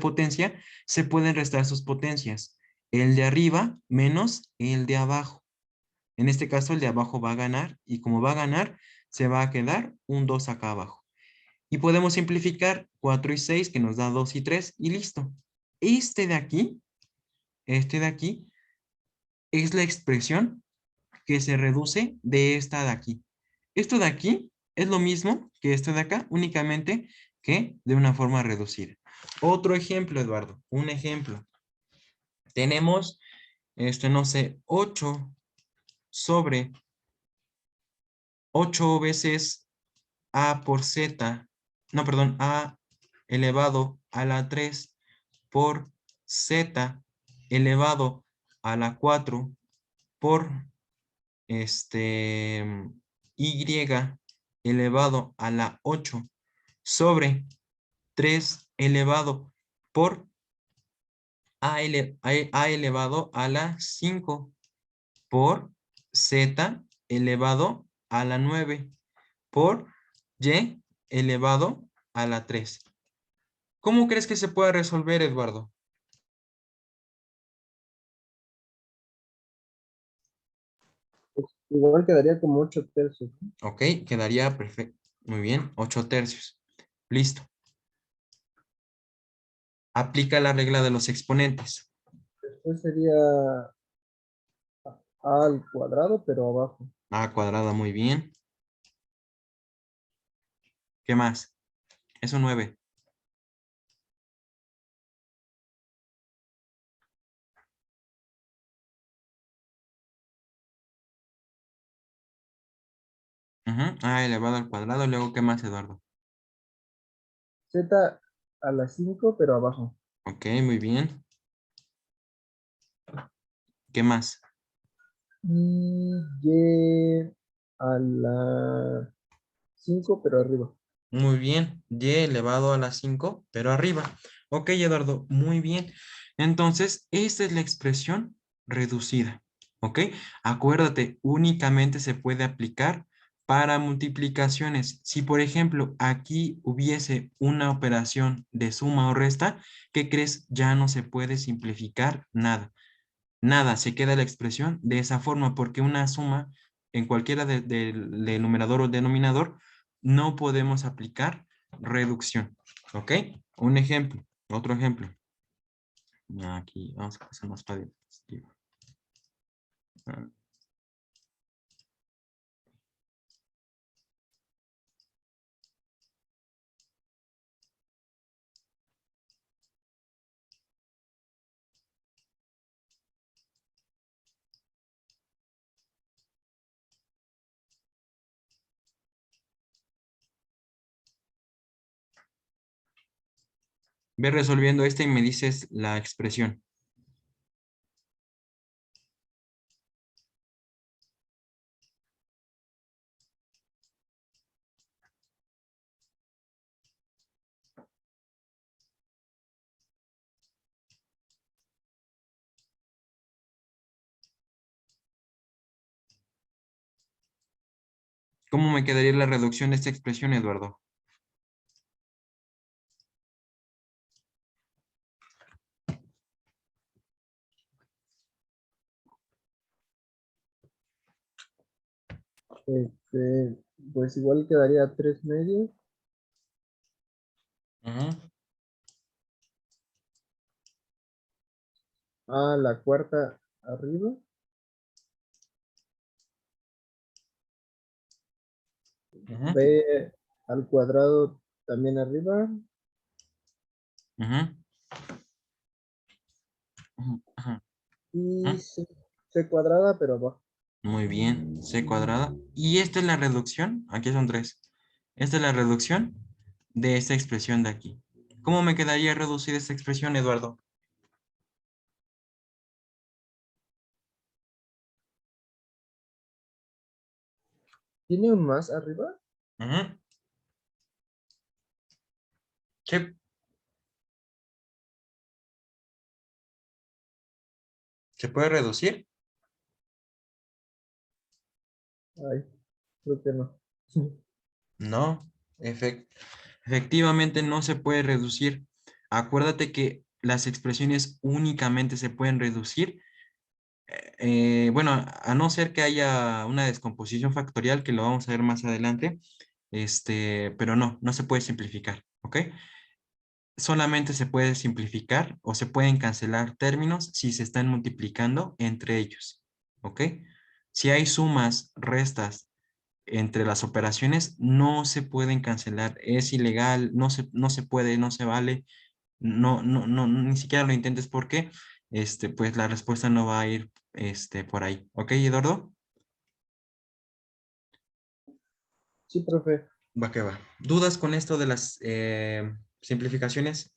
[SPEAKER 1] potencia, se pueden restar sus potencias. El de arriba menos el de abajo. En este caso, el de abajo va a ganar y como va a ganar, se va a quedar un 2 acá abajo. Y podemos simplificar 4 y 6 que nos da 2 y 3 y listo. Este de aquí, este de aquí, es la expresión que se reduce de esta de aquí. Esto de aquí es lo mismo que esto de acá, únicamente que de una forma reducida. Otro ejemplo, Eduardo, un ejemplo. Tenemos, no sé, 8 sobre 8 veces a por z, no, perdón, a elevado a la 3 por z elevado a la 4 por y elevado a la 8 sobre 3 elevado por a elevado a la 5 por z elevado a la 9 por y elevado a la 3. ¿Cómo crees que se puede resolver, Eduardo?
[SPEAKER 2] Igual quedaría como 8 tercios, ¿no?
[SPEAKER 1] Ok, quedaría perfecto. Muy bien, 8 tercios. Listo. Aplica la regla de los exponentes.
[SPEAKER 2] Después sería a al cuadrado, pero abajo.
[SPEAKER 1] A cuadrada, muy bien. ¿Qué más? Eso 9. A elevado al cuadrado. Luego, ¿qué más, Eduardo?
[SPEAKER 2] Z a la 5 pero abajo.
[SPEAKER 1] Ok, muy bien. ¿Qué más?
[SPEAKER 2] Y a la 5 pero arriba.
[SPEAKER 1] Muy bien. Y elevado a la 5, pero arriba. Ok, Eduardo, muy bien. Entonces, esta es la expresión reducida. ¿Ok? Acuérdate, únicamente se puede aplicar para multiplicaciones. Si, por ejemplo, aquí hubiese una operación de suma o resta, ¿qué crees? Ya no se puede simplificar nada. Nada, se queda la expresión de esa forma, porque una suma en cualquiera de numerador o denominador, no podemos aplicar reducción. ¿Ok? Un ejemplo, otro ejemplo. Aquí vamos a pasar más para diapositiva. Ve resolviendo esta y me dices la expresión. ¿Cómo me quedaría la reducción de esta expresión, Eduardo?
[SPEAKER 2] Pues igual quedaría 3 medios.
[SPEAKER 1] Ujú,
[SPEAKER 2] A la cuarta arriba.
[SPEAKER 1] ujú,
[SPEAKER 2] B al cuadrado también arriba.
[SPEAKER 1] ujú, ujú, ujú,
[SPEAKER 2] Y
[SPEAKER 1] ujú.
[SPEAKER 2] C cuadrada, pero abajo.
[SPEAKER 1] Muy bien, c cuadrada. Y esta es la reducción, aquí son 3. Esta es la reducción de esta expresión de aquí. ¿Cómo me quedaría reducida esta expresión, Eduardo?
[SPEAKER 2] ¿Tiene un más arriba?
[SPEAKER 1] Ujú. Sí, ¿se puede reducir?
[SPEAKER 2] Ay, creo que no.
[SPEAKER 1] No, efectivamente no se puede reducir. Acuérdate que las expresiones únicamente se pueden reducir, bueno, a no ser que haya una descomposición factorial, que lo vamos a ver más adelante, pero no se puede simplificar, ¿ok? Solamente se puede simplificar o se pueden cancelar términos si se están multiplicando entre ellos, ¿ok? Si hay sumas, restas entre las operaciones, no se pueden cancelar, es ilegal, no se puede, no se vale, no, ni siquiera lo intentes porque, pues la respuesta no va a ir, por ahí, ¿ok, Eduardo?
[SPEAKER 2] Sí, profe.
[SPEAKER 1] Va que va. ¿Dudas con esto de las simplificaciones?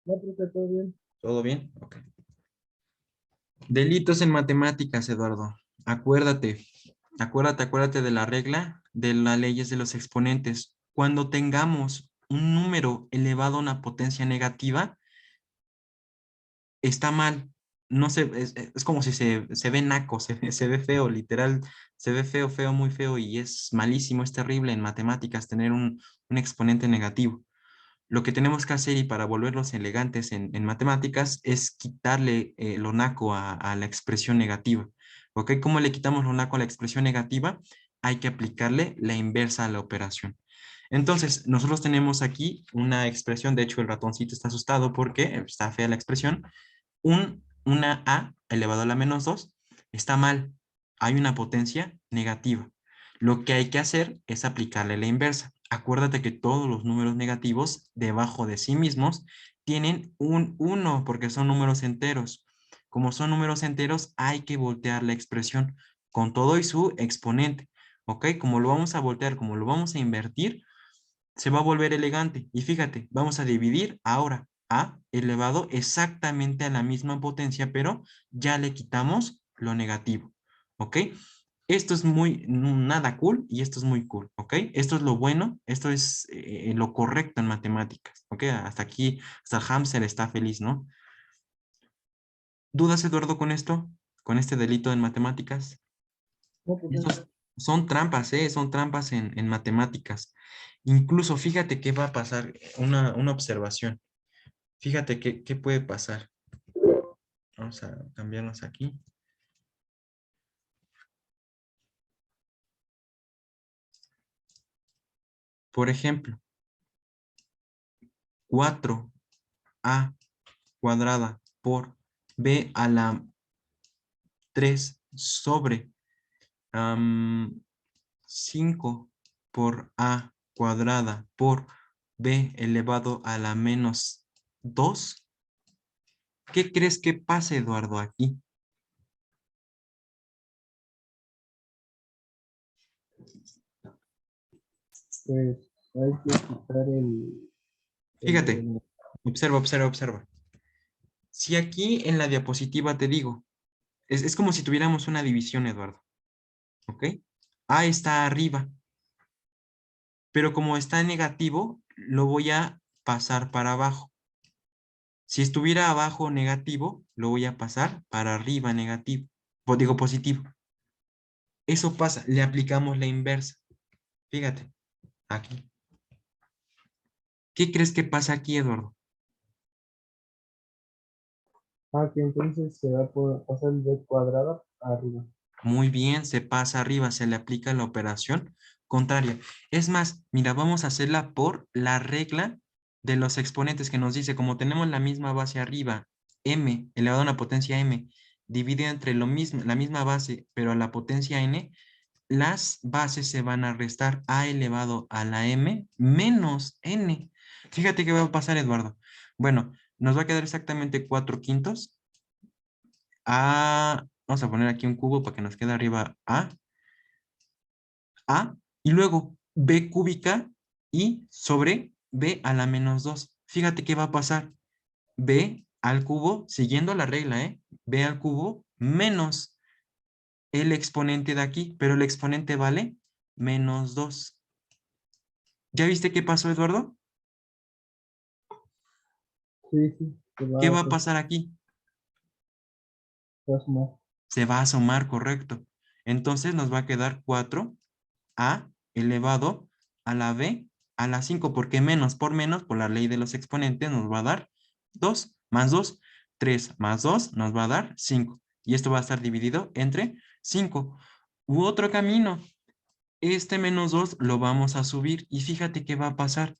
[SPEAKER 2] No, profe, todo bien.
[SPEAKER 1] ¿Todo bien? Ok. Delitos en matemáticas, Eduardo. Acuérdate, acuérdate de la regla de las leyes de los exponentes. Cuando tengamos un número elevado a una potencia negativa, está mal. No se, es como si se ve naco, se ve feo, literal, se ve feo, feo, muy feo y es malísimo, es terrible en matemáticas tener un exponente negativo. Lo que tenemos que hacer y para volverlos elegantes en matemáticas es quitarle lo naco a la expresión negativa. ¿Ok? ¿Cómo le quitamos lo naco a la expresión negativa? Hay que aplicarle la inversa a la operación. Entonces, nosotros tenemos aquí una expresión, de hecho el ratoncito está asustado porque está fea la expresión, una a elevado a la menos 2 está mal. Hay una potencia negativa. Lo que hay que hacer es aplicarle la inversa. Acuérdate que todos los números negativos debajo de sí mismos tienen un 1 porque son números enteros. Como son números enteros, hay que voltear la expresión con todo y su exponente. ¿Ok? Como lo vamos a voltear, como lo vamos a invertir, se va a volver elegante. Y fíjate, vamos a dividir ahora a elevado exactamente a la misma potencia, pero ya le quitamos lo negativo. ¿Ok? Esto es muy, nada cool y esto es muy cool. ¿Ok? Esto es lo bueno, esto es lo correcto en matemáticas. ¿Ok? Hasta aquí, hasta el hámster está feliz, ¿no? ¿Dudas, Eduardo, con esto? ¿Con este delito en matemáticas?
[SPEAKER 2] No, profe.
[SPEAKER 1] Estos son trampas, ¿eh? Son trampas en matemáticas. Incluso fíjate qué va a pasar, una observación. Fíjate qué puede pasar. Vamos a cambiarnos aquí. Por ejemplo, 4a cuadrada por b a la 3 sobre 5 por a cuadrada por b elevado a la menos 2. ¿Qué crees que pase, Eduardo, aquí?
[SPEAKER 2] Pues hay que quitar el.
[SPEAKER 1] Fíjate, observa, observa, observa. Si aquí en la diapositiva te digo, es como si tuviéramos una división, Eduardo, ¿ok? A está arriba, pero como está negativo, lo voy a pasar para abajo. Si estuviera abajo negativo, lo voy a pasar para arriba negativo, digo positivo. Eso pasa, le aplicamos la inversa. Fíjate, aquí. ¿Qué crees que pasa aquí, Eduardo?
[SPEAKER 2] Que entonces se va por pasar el b cuadrada arriba.
[SPEAKER 1] Muy bien, se pasa arriba, se le aplica la operación contraria. Es más, mira, vamos a hacerla por la regla de los exponentes que nos dice, como tenemos la misma base arriba, m elevado a una potencia m, dividido entre lo mismo, la misma base, pero a la potencia n, las bases se van a restar a elevado a la m menos n. Fíjate qué va a pasar, Eduardo. Bueno, nos va a quedar exactamente 4 quintos. Vamos a poner aquí un cubo para que nos quede arriba A, y luego B cúbica y sobre B a la menos 2. Fíjate qué va a pasar. B al cubo, siguiendo la regla, B al cubo menos el exponente de aquí, pero el exponente vale menos 2. ¿Ya viste qué pasó, Eduardo?
[SPEAKER 2] Sí, sí, se
[SPEAKER 1] ¿Qué
[SPEAKER 2] va,
[SPEAKER 1] va a
[SPEAKER 2] pues,
[SPEAKER 1] pasar aquí?
[SPEAKER 2] se va a sumar.
[SPEAKER 1] Se va a sumar, correcto. Entonces nos va a quedar 4a elevado a la b a la 5, porque menos por menos, por la ley de los exponentes, nos va a dar 2 más 2, 3 más 2 nos va a dar 5. Y esto va a estar dividido entre 5. U otro camino, este menos 2 lo vamos a subir y fíjate qué va a pasar.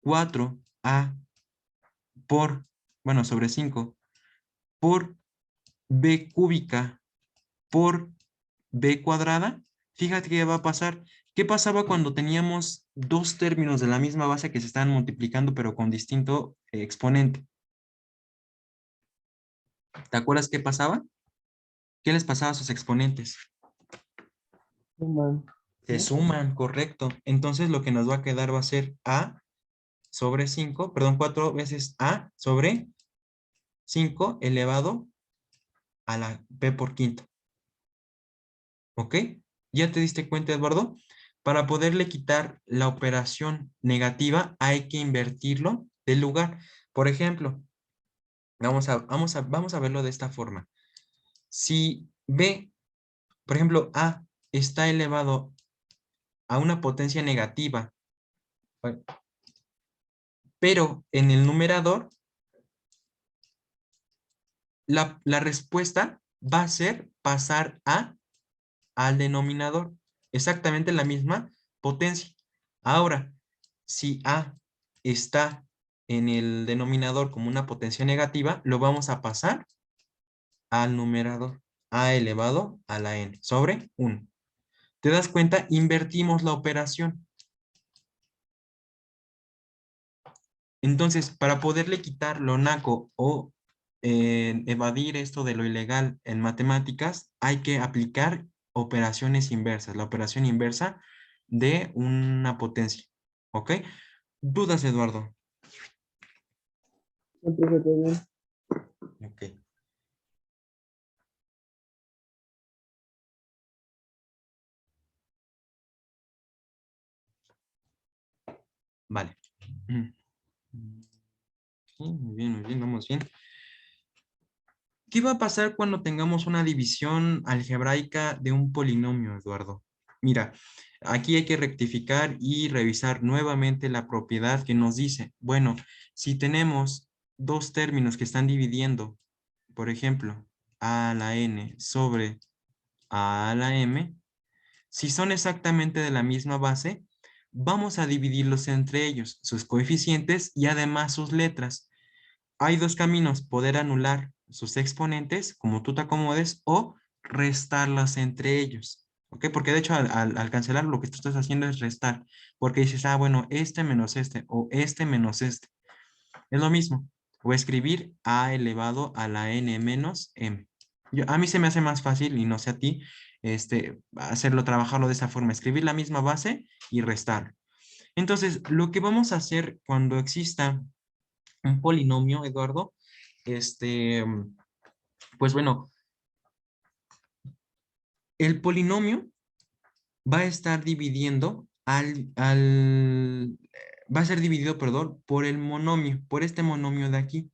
[SPEAKER 1] 4a por, bueno, sobre 5 por b cúbica por b cuadrada. Fíjate qué va a pasar. ¿Qué pasaba cuando teníamos dos términos de la misma base que se estaban multiplicando pero con distinto exponente? ¿Te acuerdas qué pasaba? ¿Qué les pasaba a sus exponentes?
[SPEAKER 2] Suman,
[SPEAKER 1] Se
[SPEAKER 2] ¿no?
[SPEAKER 1] suman, correcto. Entonces lo que nos va a quedar va a ser a sobre 5, perdón, 4 veces a sobre 5 elevado a la b por quinto. ¿Ok? ¿Ya te diste cuenta, Eduardo? Para poderle quitar la operación negativa hay que invertirlo del lugar. Por ejemplo, vamos a verlo de esta forma. Si B, por ejemplo, A está elevado a una potencia negativa, bueno, pero en el numerador, la respuesta va a ser pasar A al denominador. Exactamente la misma potencia. Ahora, si A está en el denominador como una potencia negativa, lo vamos a pasar al numerador. A elevado a la n sobre 1. ¿Te das cuenta? Invertimos la operación. Entonces, para poderle quitar lo naco o evadir esto de lo ilegal en matemáticas, hay que aplicar operaciones inversas, la operación inversa de una potencia. ¿Ok? ¿Dudas, Eduardo?
[SPEAKER 2] Siempre se te bien.
[SPEAKER 1] Ok, vale. Sí, muy bien, vamos bien. ¿Qué va a pasar cuando tengamos una división algebraica de un polinomio, Eduardo? Mira, aquí hay que rectificar y revisar nuevamente la propiedad que nos dice, bueno, si tenemos dos términos que están dividiendo, por ejemplo, a a la n sobre a la m, si son exactamente de la misma base, vamos a dividirlos entre ellos, sus coeficientes y además sus letras. Hay dos caminos, poder anular sus exponentes, como tú te acomodes, o restarlas entre ellos. ¿Ok? Porque de hecho al cancelar lo que tú estás haciendo es restar. Porque dices, bueno, este menos este, o este menos este. Es lo mismo. O escribir a elevado a la n menos m. A mí se me hace más fácil, y no sé a ti, hacerlo, trabajarlo de esa forma. Escribir la misma base y restar. Entonces, lo que vamos a hacer cuando exista un polinomio, Eduardo, pues bueno, el polinomio va a estar dividiendo va a ser dividido, perdón, por el monomio, por este monomio de aquí.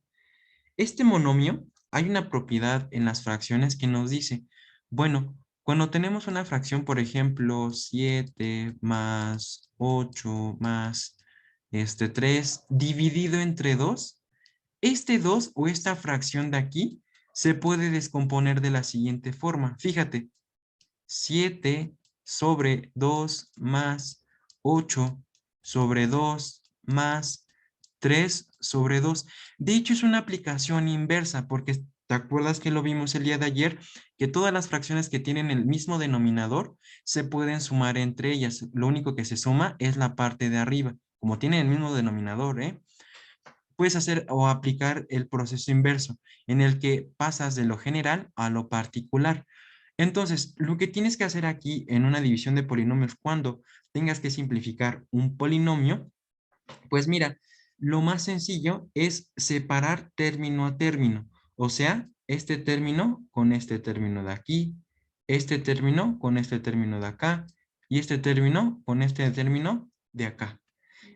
[SPEAKER 1] Este monomio, hay una propiedad en las fracciones que nos dice, bueno, cuando tenemos una fracción, por ejemplo, 7 más 8 más 3 dividido entre 2, este 2 o esta fracción de aquí se puede descomponer de la siguiente forma. Fíjate, 7 sobre 2 más 8 sobre 2 más 3 sobre 2. De hecho, es una aplicación inversa porque te acuerdas que lo vimos el día de ayer, que todas las fracciones que tienen el mismo denominador se pueden sumar entre ellas. Lo único que se suma es la parte de arriba. Como tienen el mismo denominador, puedes hacer o aplicar el proceso inverso, en el que pasas de lo general a lo particular. Entonces, lo que tienes que hacer aquí en una división de polinomios cuando tengas que simplificar un polinomio, pues mira, lo más sencillo es separar término a término. O sea, este término con este término de aquí, este término con este término de acá y este término con este término de acá.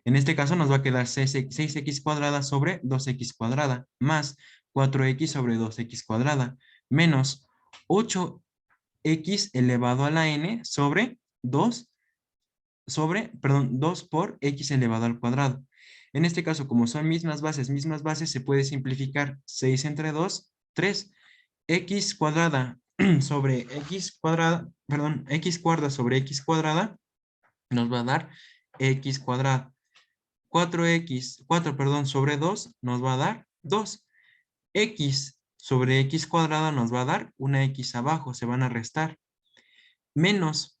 [SPEAKER 1] En este caso nos va a quedar 6x cuadrada sobre 2x cuadrada más 4x sobre 2x cuadrada menos 8x elevado a la n sobre 2 2 por x elevado al cuadrado. En este caso, como son mismas bases, se puede simplificar 6 entre 2, 3. X cuadrada sobre x cuadrada, perdón, x cuadrada sobre x cuadrada nos va a dar x cuadrada. 4 perdón, sobre 2 nos va a dar 2. X sobre x cuadrada nos va a dar una x abajo, se van a restar. Menos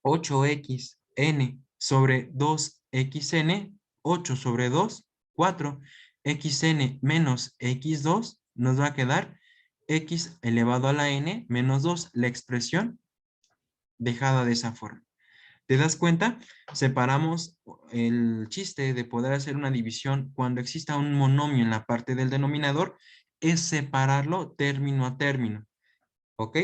[SPEAKER 1] 8xn sobre 2xn, 8 sobre 2, 4. Xn menos x2 nos va a quedar x elevado a la n menos 2, la expresión dejada de esa forma. ¿Te das cuenta? Separamos el chiste de poder hacer una división cuando exista un monomio en la parte del denominador, es separarlo término a término. ¿Ok?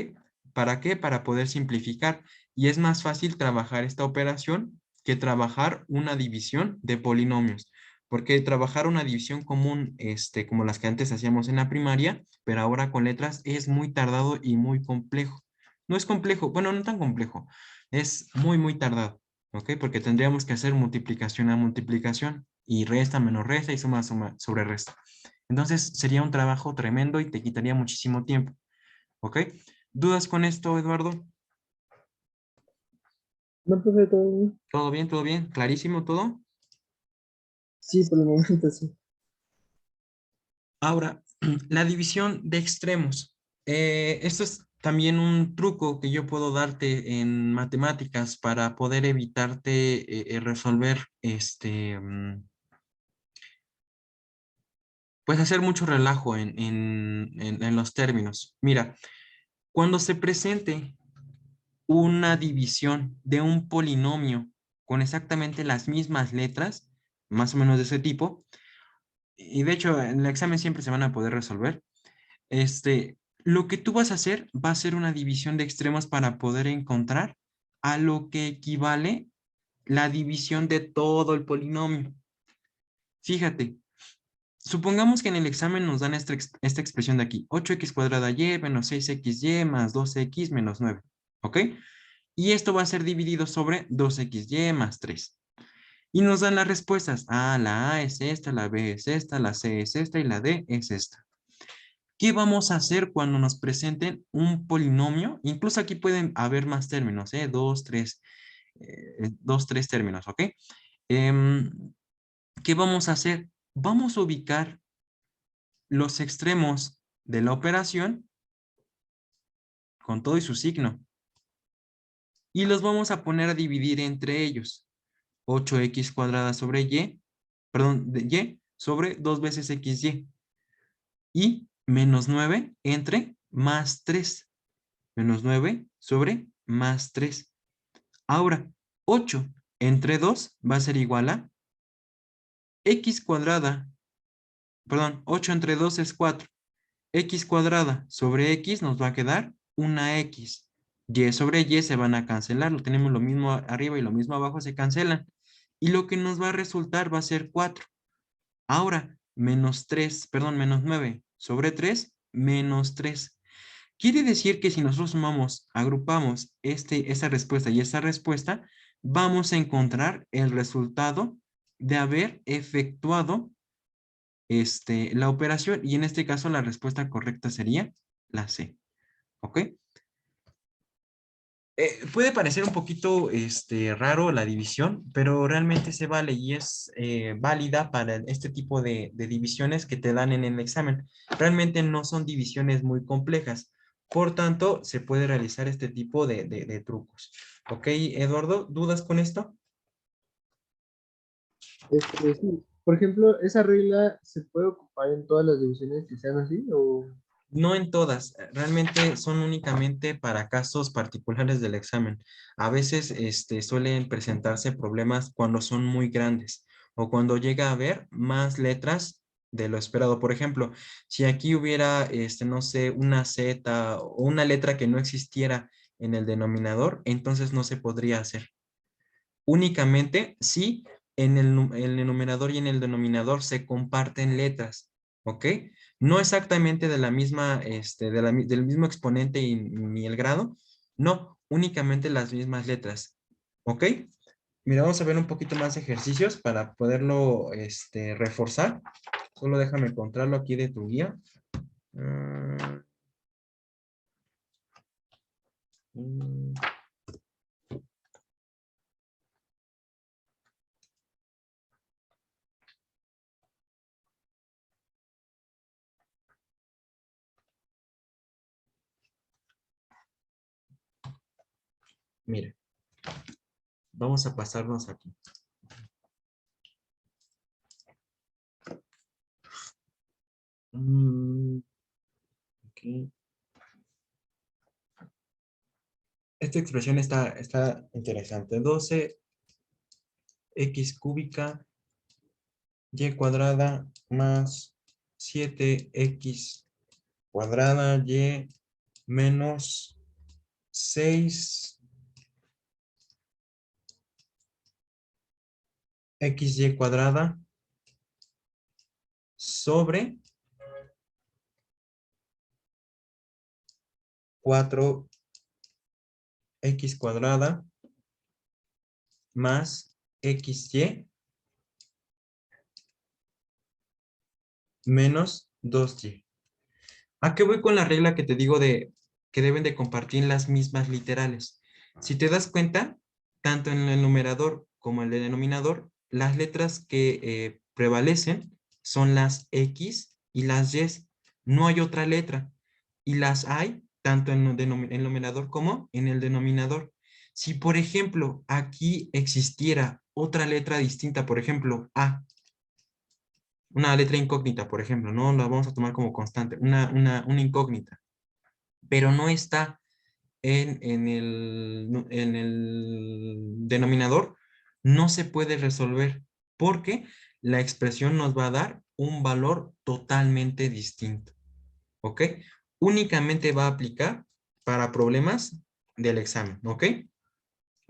[SPEAKER 1] ¿Para qué? Para poder simplificar. Y es más fácil trabajar esta operación que trabajar una división de polinomios. Porque trabajar una división común, como las que antes hacíamos en la primaria, pero ahora con letras, es muy tardado y muy complejo. No es complejo, bueno, no tan complejo, es muy, muy tardado, ¿ok? Porque tendríamos que hacer multiplicación a multiplicación y resta menos resta y suma, suma sobre resta. Entonces sería un trabajo tremendo y te quitaría muchísimo tiempo, ¿ok? ¿Dudas con esto, Eduardo?
[SPEAKER 2] No, profe, todo bien.
[SPEAKER 1] ¿Todo bien? ¿Todo bien? ¿Clarísimo todo?
[SPEAKER 2] Sí, por el momento sí.
[SPEAKER 1] Ahora, la división de extremos. Esto es también un truco que yo puedo darte en matemáticas para poder evitarte resolver, pues hacer mucho relajo en los términos. Mira, cuando se presente una división de un polinomio con exactamente las mismas letras, más o menos de ese tipo, y de hecho en el examen siempre se van a poder resolver, lo que tú vas a hacer va a ser una división de extremos para poder encontrar a lo que equivale la división de todo el polinomio. Fíjate, supongamos que en el examen nos dan esta expresión de aquí, 8x cuadrada y menos 6xy más 2x menos 9, ¿ok? Y esto va a ser dividido sobre 2xy más 3. Y nos dan las respuestas. Ah, la A es esta, la B es esta, la C es esta y la D es esta. ¿Qué vamos a hacer cuando nos presenten un polinomio? Incluso aquí pueden haber más términos, ¿eh? Dos, tres términos, ¿ok? Em, ¿Qué vamos a hacer? Vamos a ubicar los extremos de la operación con todo y su signo. Y los vamos a poner a dividir entre ellos. 8x cuadrada sobre y, perdón, de y sobre 2 veces xy. Y menos 9 entre más 3. Menos 9 sobre más 3. Ahora, 8 entre 2 va a ser igual a x cuadrada perdón, 8 entre 2 es 4. X cuadrada sobre X nos va a quedar una X. Y sobre Y se van a cancelar. Lo tenemos lo mismo arriba y lo mismo abajo se cancelan. Y lo que nos va a resultar va a ser 4. Ahora, menos 3, perdón, menos 9 sobre 3, menos 3. Quiere decir que si nosotros sumamos, agrupamos esta respuesta y esta respuesta, vamos a encontrar el resultado de haber efectuado la operación y en este caso la respuesta correcta sería la C. ¿Ok? Puede parecer un poquito raro la división, pero realmente se vale y es válida para este tipo de divisiones que te dan en el examen. Realmente no son divisiones muy complejas. Por tanto, se puede realizar este tipo de trucos. ¿Ok, Eduardo? ¿Dudas con esto?
[SPEAKER 2] Sí. Por ejemplo, ¿esa regla se puede ocupar en todas las divisiones que sean así? O...
[SPEAKER 1] No en todas, realmente son únicamente para casos particulares del examen. A veces suelen presentarse problemas cuando son muy grandes o cuando llega a haber más letras de lo esperado. Por ejemplo, si aquí hubiera, no sé, una Z o una letra que no existiera en el denominador, entonces no se podría hacer. Únicamente si en el numerador y en el denominador se comparten letras, ¿ok? No exactamente de la misma, del mismo exponente y, ni el grado, no, únicamente las mismas letras, ¿ok? Mira, vamos a ver un poquito más de ejercicios para poderlo, reforzar. Solo déjame encontrarlo aquí de tu guía. Mm, mm, Mira, vamos a pasarnos aquí. Ok. Esta expresión está interesante. 12 x cúbica y cuadrada más 7x cuadrada y menos 6 xy cuadrada sobre 4x cuadrada más xy menos 2y. ¿A qué voy con la regla que te digo de que deben de compartir las mismas literales? Si te das cuenta, tanto en el numerador como en el denominador, las letras que prevalecen son las X y las Y. No hay otra letra. Y las hay tanto en el numerador como en el denominador. Si, por ejemplo, aquí existiera otra letra distinta, por ejemplo, A, una letra incógnita, por ejemplo, no la vamos a tomar como constante, una incógnita, pero no está en el denominador, no se puede resolver porque la expresión nos va a dar un valor totalmente distinto, ¿ok? Únicamente va a aplicar para problemas del examen, ¿ok?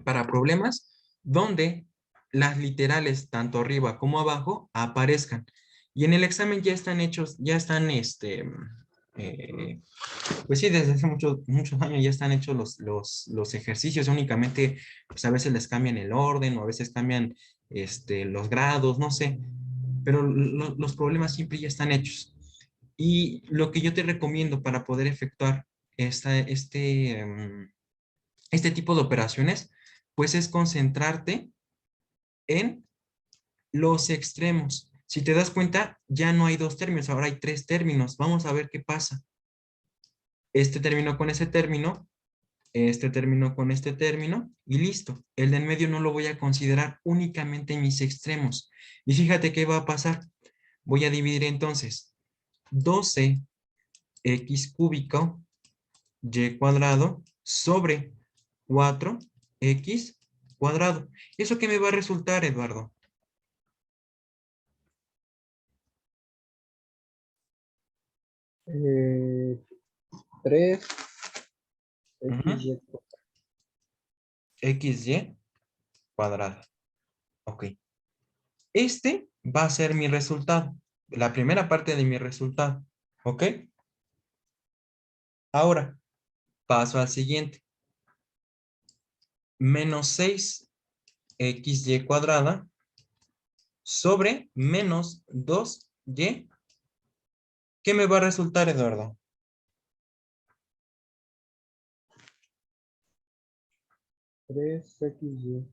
[SPEAKER 1] Para problemas donde las literales, tanto arriba como abajo, aparezcan. Y en el examen ya están hechos, ya están, eh, pues sí, desde hace muchos años ya están hechos los ejercicios, únicamente, pues a veces les cambian el orden o a veces cambian, los grados, no sé, pero los problemas siempre ya están hechos. Y lo que yo te recomiendo para poder efectuar este tipo de operaciones, pues es concentrarte en los extremos. Si te das cuenta, ya no hay dos términos, ahora hay tres términos. Vamos a ver qué pasa. Este término con ese término, este término con este término y listo. El de en medio no lo voy a considerar únicamente en mis extremos. Y fíjate qué va a pasar. Voy a dividir entonces 12x cúbico y cuadrado sobre 4x cuadrado. ¿Eso qué me va a resultar, Eduardo?
[SPEAKER 2] 3
[SPEAKER 1] Ujú.
[SPEAKER 2] XY.
[SPEAKER 1] XY cuadrada. Ok. Este va a ser mi resultado. La primera parte de mi resultado. ¿Ok? Ahora, paso al siguiente. Menos 6XY cuadrada sobre menos 2Y. ¿Qué me va a resultar, Eduardo?
[SPEAKER 2] 3XY.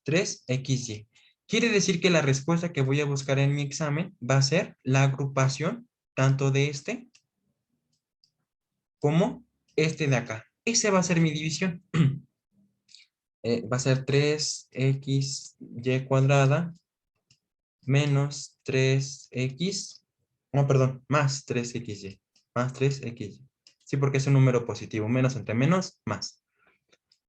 [SPEAKER 1] 3XY. Quiere decir que la respuesta que voy a buscar en mi examen va a ser la agrupación tanto de este como este de acá. Ese va a ser mi división. Va a ser 3XY cuadrada menos 3X. No, perdón, más 3XY. Más 3XY. Sí, porque es un número positivo. Menos entre menos, más.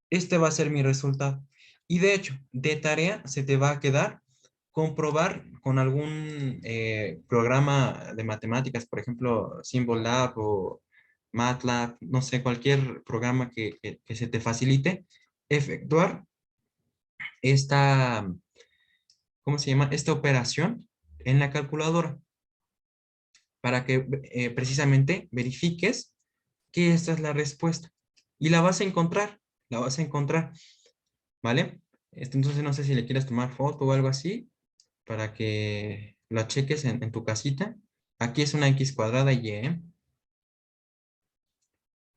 [SPEAKER 1] Este va a ser mi resultado. Y de hecho, de tarea se te va a quedar comprobar con algún programa de matemáticas, por ejemplo, Symbolab o MATLAB, no sé, cualquier programa que se te facilite, efectuar esta, ¿cómo se llama? Esta operación en la calculadora para que precisamente verifiques que esta es la respuesta. Y la vas a encontrar. ¿Vale? Entonces no sé si le quieres tomar foto o algo así para que la cheques en tu casita. Aquí es una X cuadrada y ¿eh?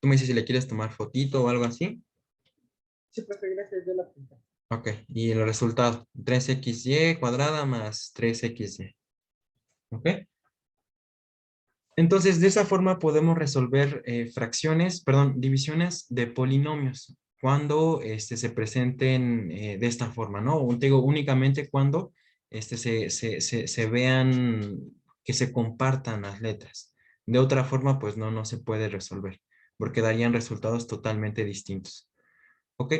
[SPEAKER 1] Tú me dices si le quieres tomar fotito o algo así.
[SPEAKER 2] Sí, profe, gracias de la punta.
[SPEAKER 1] Ok, y el resultado, 3XY cuadrada más 3XY. ¿Ok? Entonces, de esa forma podemos resolver fracciones, perdón, divisiones de polinomios cuando se presenten de esta forma, ¿no? Te digo, únicamente cuando se vean que se compartan las letras. De otra forma, pues no se puede resolver, porque darían resultados totalmente distintos. ¿Ok?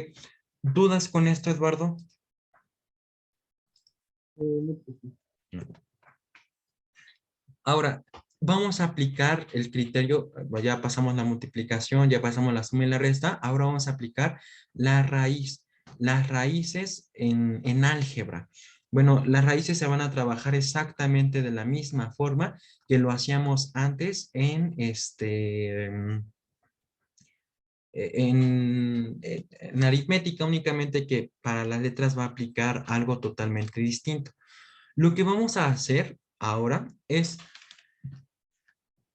[SPEAKER 1] ¿Dudas con esto, Eduardo?
[SPEAKER 2] No, profe.
[SPEAKER 1] No. Ahora, vamos a aplicar el criterio, ya pasamos la multiplicación, ya pasamos la suma y la resta, ahora vamos a aplicar la raíz, las raíces en álgebra. Bueno, las raíces se van a trabajar exactamente de la misma forma que lo hacíamos antes en aritmética, únicamente que para las letras va a aplicar algo totalmente distinto. Lo que vamos a hacer ahora es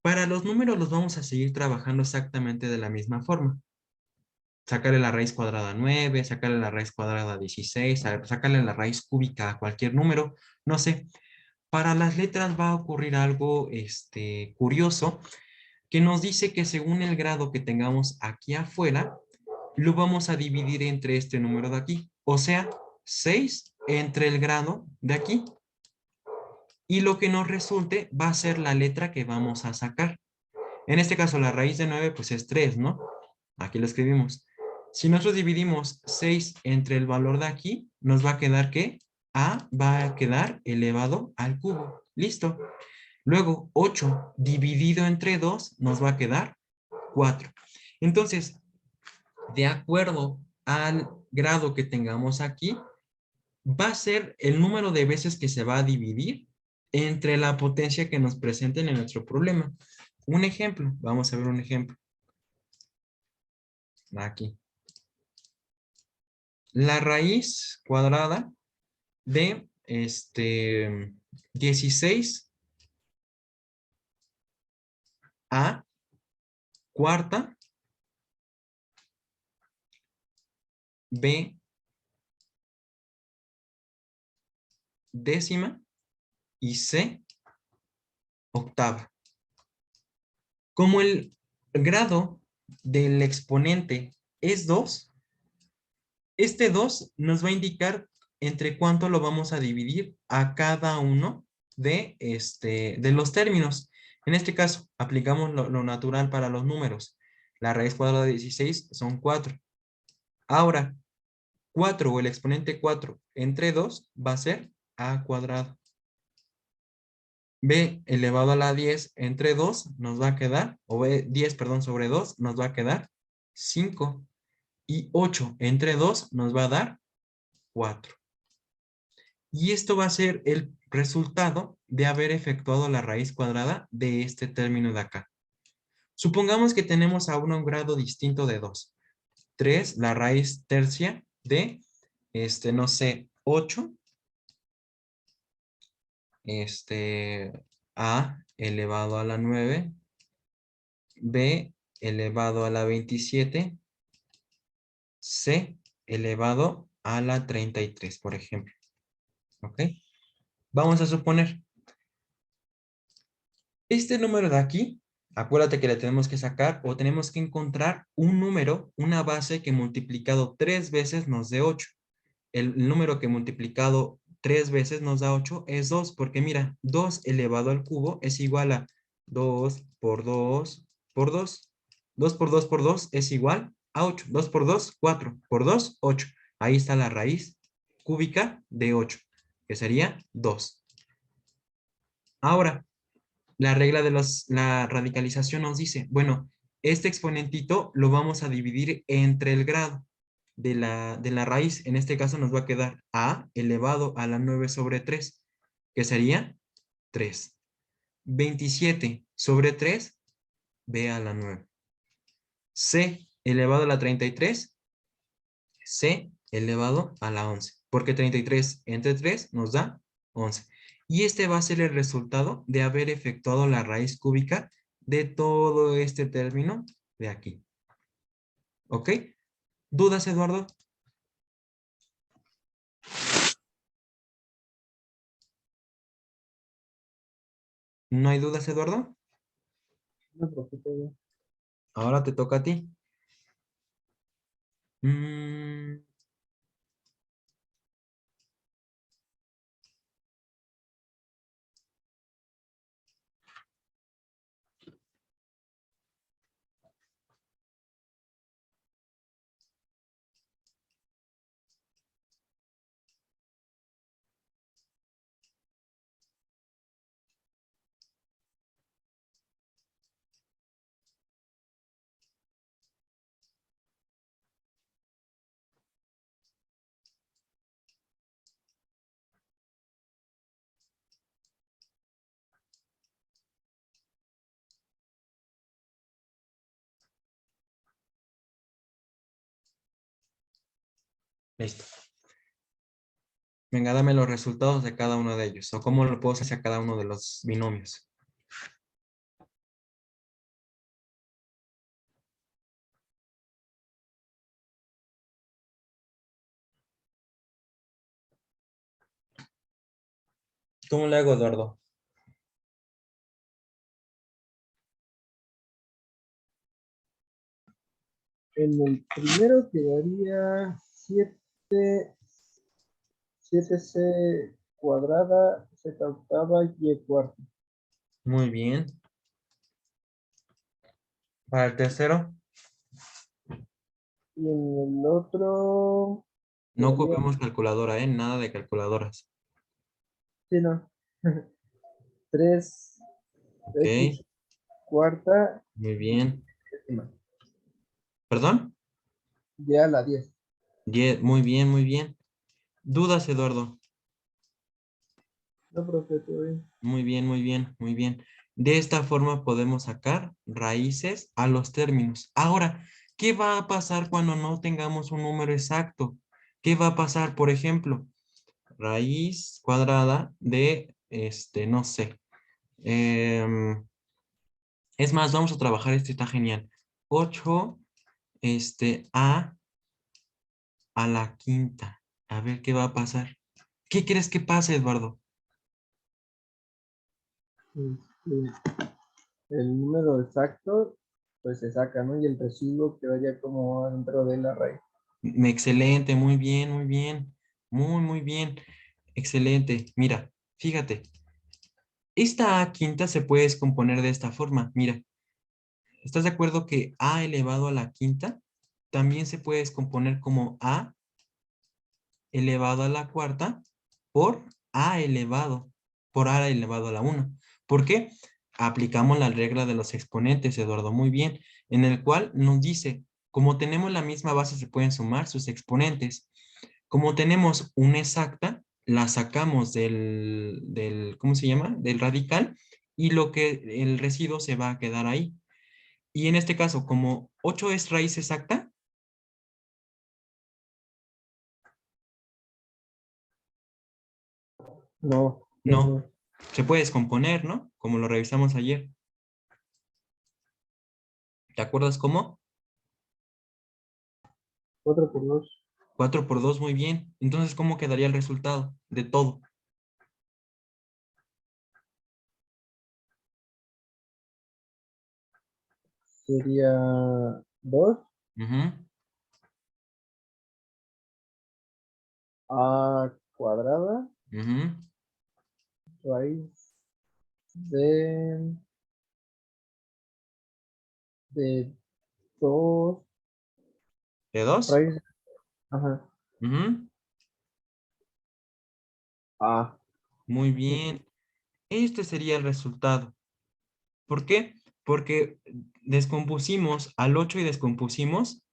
[SPEAKER 1] para los números los vamos a seguir trabajando exactamente de la misma forma. Sacarle la raíz cuadrada a 9, sacarle la raíz cuadrada a 16, sacarle la raíz cúbica a cualquier número, no sé. Para las letras va a ocurrir algo curioso que nos dice que según el grado que tengamos aquí afuera, lo vamos a dividir entre este número de aquí. O sea, 6 entre el grado de aquí. Y lo que nos resulte va a ser la letra que vamos a sacar. En este caso, la raíz de 9 pues es 3, ¿no? Aquí lo escribimos. Si nosotros dividimos 6 entre el valor de aquí, nos va a quedar que A va a quedar elevado al cubo. Listo. Luego, 8 dividido entre 2 nos va a quedar 4. Entonces, de acuerdo al grado que tengamos aquí, va a ser el número de veces que se va a dividir entre la potencia que nos presenten en nuestro problema. Un ejemplo, vamos a ver un ejemplo. Aquí. La raíz cuadrada de 16 a cuarta b décima y c octava. Como el grado del exponente es 2, este 2 nos va a indicar entre cuánto lo vamos a dividir a cada uno de los términos. En este caso, aplicamos lo natural para los números. La raíz cuadrada de 16 son 4. Ahora, 4 o el exponente 4 entre 2 va a ser a cuadrado. b elevado a la 10 entre 2 nos va a quedar, o b 10, perdón, sobre 2 nos va a quedar 5. Y 8 entre 2 nos va a dar 4. Y esto va a ser el resultado de haber efectuado la raíz cuadrada de este término de acá. Supongamos que tenemos a uno un grado distinto de 2. 3, la raíz tercia de, no sé, 8, a elevado a la 9, b elevado a la 27, c elevado a la 33, por ejemplo. ¿Ok? Vamos a suponer, este número de aquí, acuérdate que le tenemos que sacar o tenemos que encontrar un número, una base que multiplicado 3 veces nos dé 8. El número que multiplicado 3 veces nos da 8 es 2, porque mira, 2 elevado al cubo es igual a 2 por 2 por 2. 2 por 2 por 2 es igual a 8. 2 por 2, 4. Por 2, 8. Ahí está la raíz cúbica de 8, que sería 2. Ahora, la regla de la radicalización nos dice, bueno, este exponentito lo vamos a dividir entre el grado de la raíz. En este caso nos va a quedar a elevado a la 9 sobre 3, que sería 3. 27 sobre 3, b a la 9. C elevado a la 33, c elevado a la 11, porque 33 entre 3 nos da 11. Y este va a ser el resultado de haber efectuado la raíz cúbica de todo este término de aquí. ¿Ok? ¿Dudas, Eduardo? ¿No hay dudas, Eduardo?
[SPEAKER 2] No, profe, todo bien.
[SPEAKER 1] Ahora te toca a ti. Mm, listo. Venga, dame los resultados de cada uno de ellos, o cómo lo puedo hacer a cada uno de los binomios. ¿Cómo le hago, Eduardo?
[SPEAKER 2] En el primero quedaría 7c cuadrada, z octava y cuarta.
[SPEAKER 1] Muy bien. Para el tercero,
[SPEAKER 2] Y en el otro
[SPEAKER 1] no
[SPEAKER 2] quedaría,
[SPEAKER 1] ocupemos calculadora, ¿eh? Nada de calculadoras.
[SPEAKER 2] sí, no, 3x
[SPEAKER 1] Ok,
[SPEAKER 2] cuarta
[SPEAKER 1] muy bien.
[SPEAKER 2] décima,
[SPEAKER 1] ¿Perdón?
[SPEAKER 2] ya a la 10.
[SPEAKER 1] Muy bien, muy bien. ¿Dudas, Eduardo?
[SPEAKER 2] No, profe, todo bien.
[SPEAKER 1] Muy bien, muy bien, muy bien. De esta forma podemos sacar raíces a los términos. Ahora, ¿qué va a pasar cuando no tengamos un número exacto? ¿Qué va a pasar, por ejemplo? Raíz cuadrada de, no sé. Es más, vamos a trabajar, está genial. 8, a la quinta. A ver qué va a pasar. ¿Qué crees que pase, Eduardo?
[SPEAKER 2] El número exacto, pues se saca, ¿no? Y el residuo quedaría como dentro de la raíz.
[SPEAKER 1] Excelente, muy bien, muy bien. Muy, muy bien. Excelente. Mira, fíjate. Esta a quinta se puede descomponer de esta forma. Mira, ¿estás de acuerdo que a elevado a la quinta también se puede descomponer como a elevado a la cuarta por a elevado a la 1? ¿Por qué? Aplicamos la regla de los exponentes, Eduardo, muy bien, en el cual nos dice, como tenemos la misma base, se pueden sumar sus exponentes. Como tenemos una exacta, la sacamos ¿cómo se llama? Del radical, y lo que el residuo se va a quedar ahí. Y en este caso, como 8 es raíz exacta,
[SPEAKER 2] No, no,
[SPEAKER 1] no,
[SPEAKER 2] no.
[SPEAKER 1] se puede descomponer, ¿no? Como lo revisamos ayer. ¿Te acuerdas cómo?
[SPEAKER 2] 4 por 2
[SPEAKER 1] 4 por 2, muy bien. Entonces, ¿cómo quedaría el resultado de todo?
[SPEAKER 2] sería 2
[SPEAKER 1] Ujú.
[SPEAKER 2] a cuadrada
[SPEAKER 1] Ujú.
[SPEAKER 2] raíz de, de 2
[SPEAKER 1] ¿De 2?
[SPEAKER 2] raíz, ajá, a.
[SPEAKER 1] Muy bien. Este sería el resultado. ¿Por qué? Porque descompusimos al 8 y descompusimos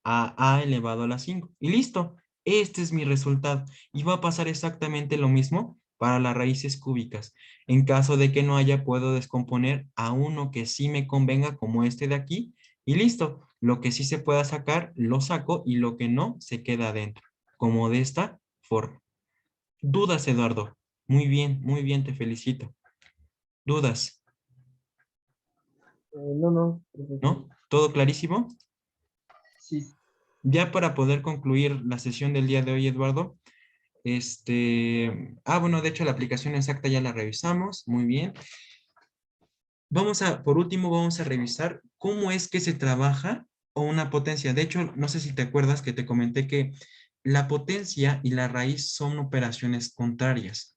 [SPEAKER 1] a elevado a la 5. Y listo. Este es mi resultado. Y va a pasar exactamente lo mismo para las raíces cúbicas. En caso de que no haya, puedo descomponer a uno que sí me convenga, como este de aquí. Y listo. Lo que sí se pueda sacar, lo saco, y lo que no, se queda adentro. Como de esta forma. ¿Dudas, Eduardo? Muy bien, te felicito. ¿Dudas?
[SPEAKER 2] No, no, profesor.
[SPEAKER 1] ¿No? ¿Todo clarísimo?
[SPEAKER 2] Sí.
[SPEAKER 1] Ya para poder concluir la sesión del día de hoy, Eduardo, bueno, de hecho la aplicación exacta ya la revisamos, muy bien. Por último, vamos a revisar cómo es que se trabaja o una potencia. De hecho, no sé si te acuerdas que te comenté que la potencia y la raíz son operaciones contrarias.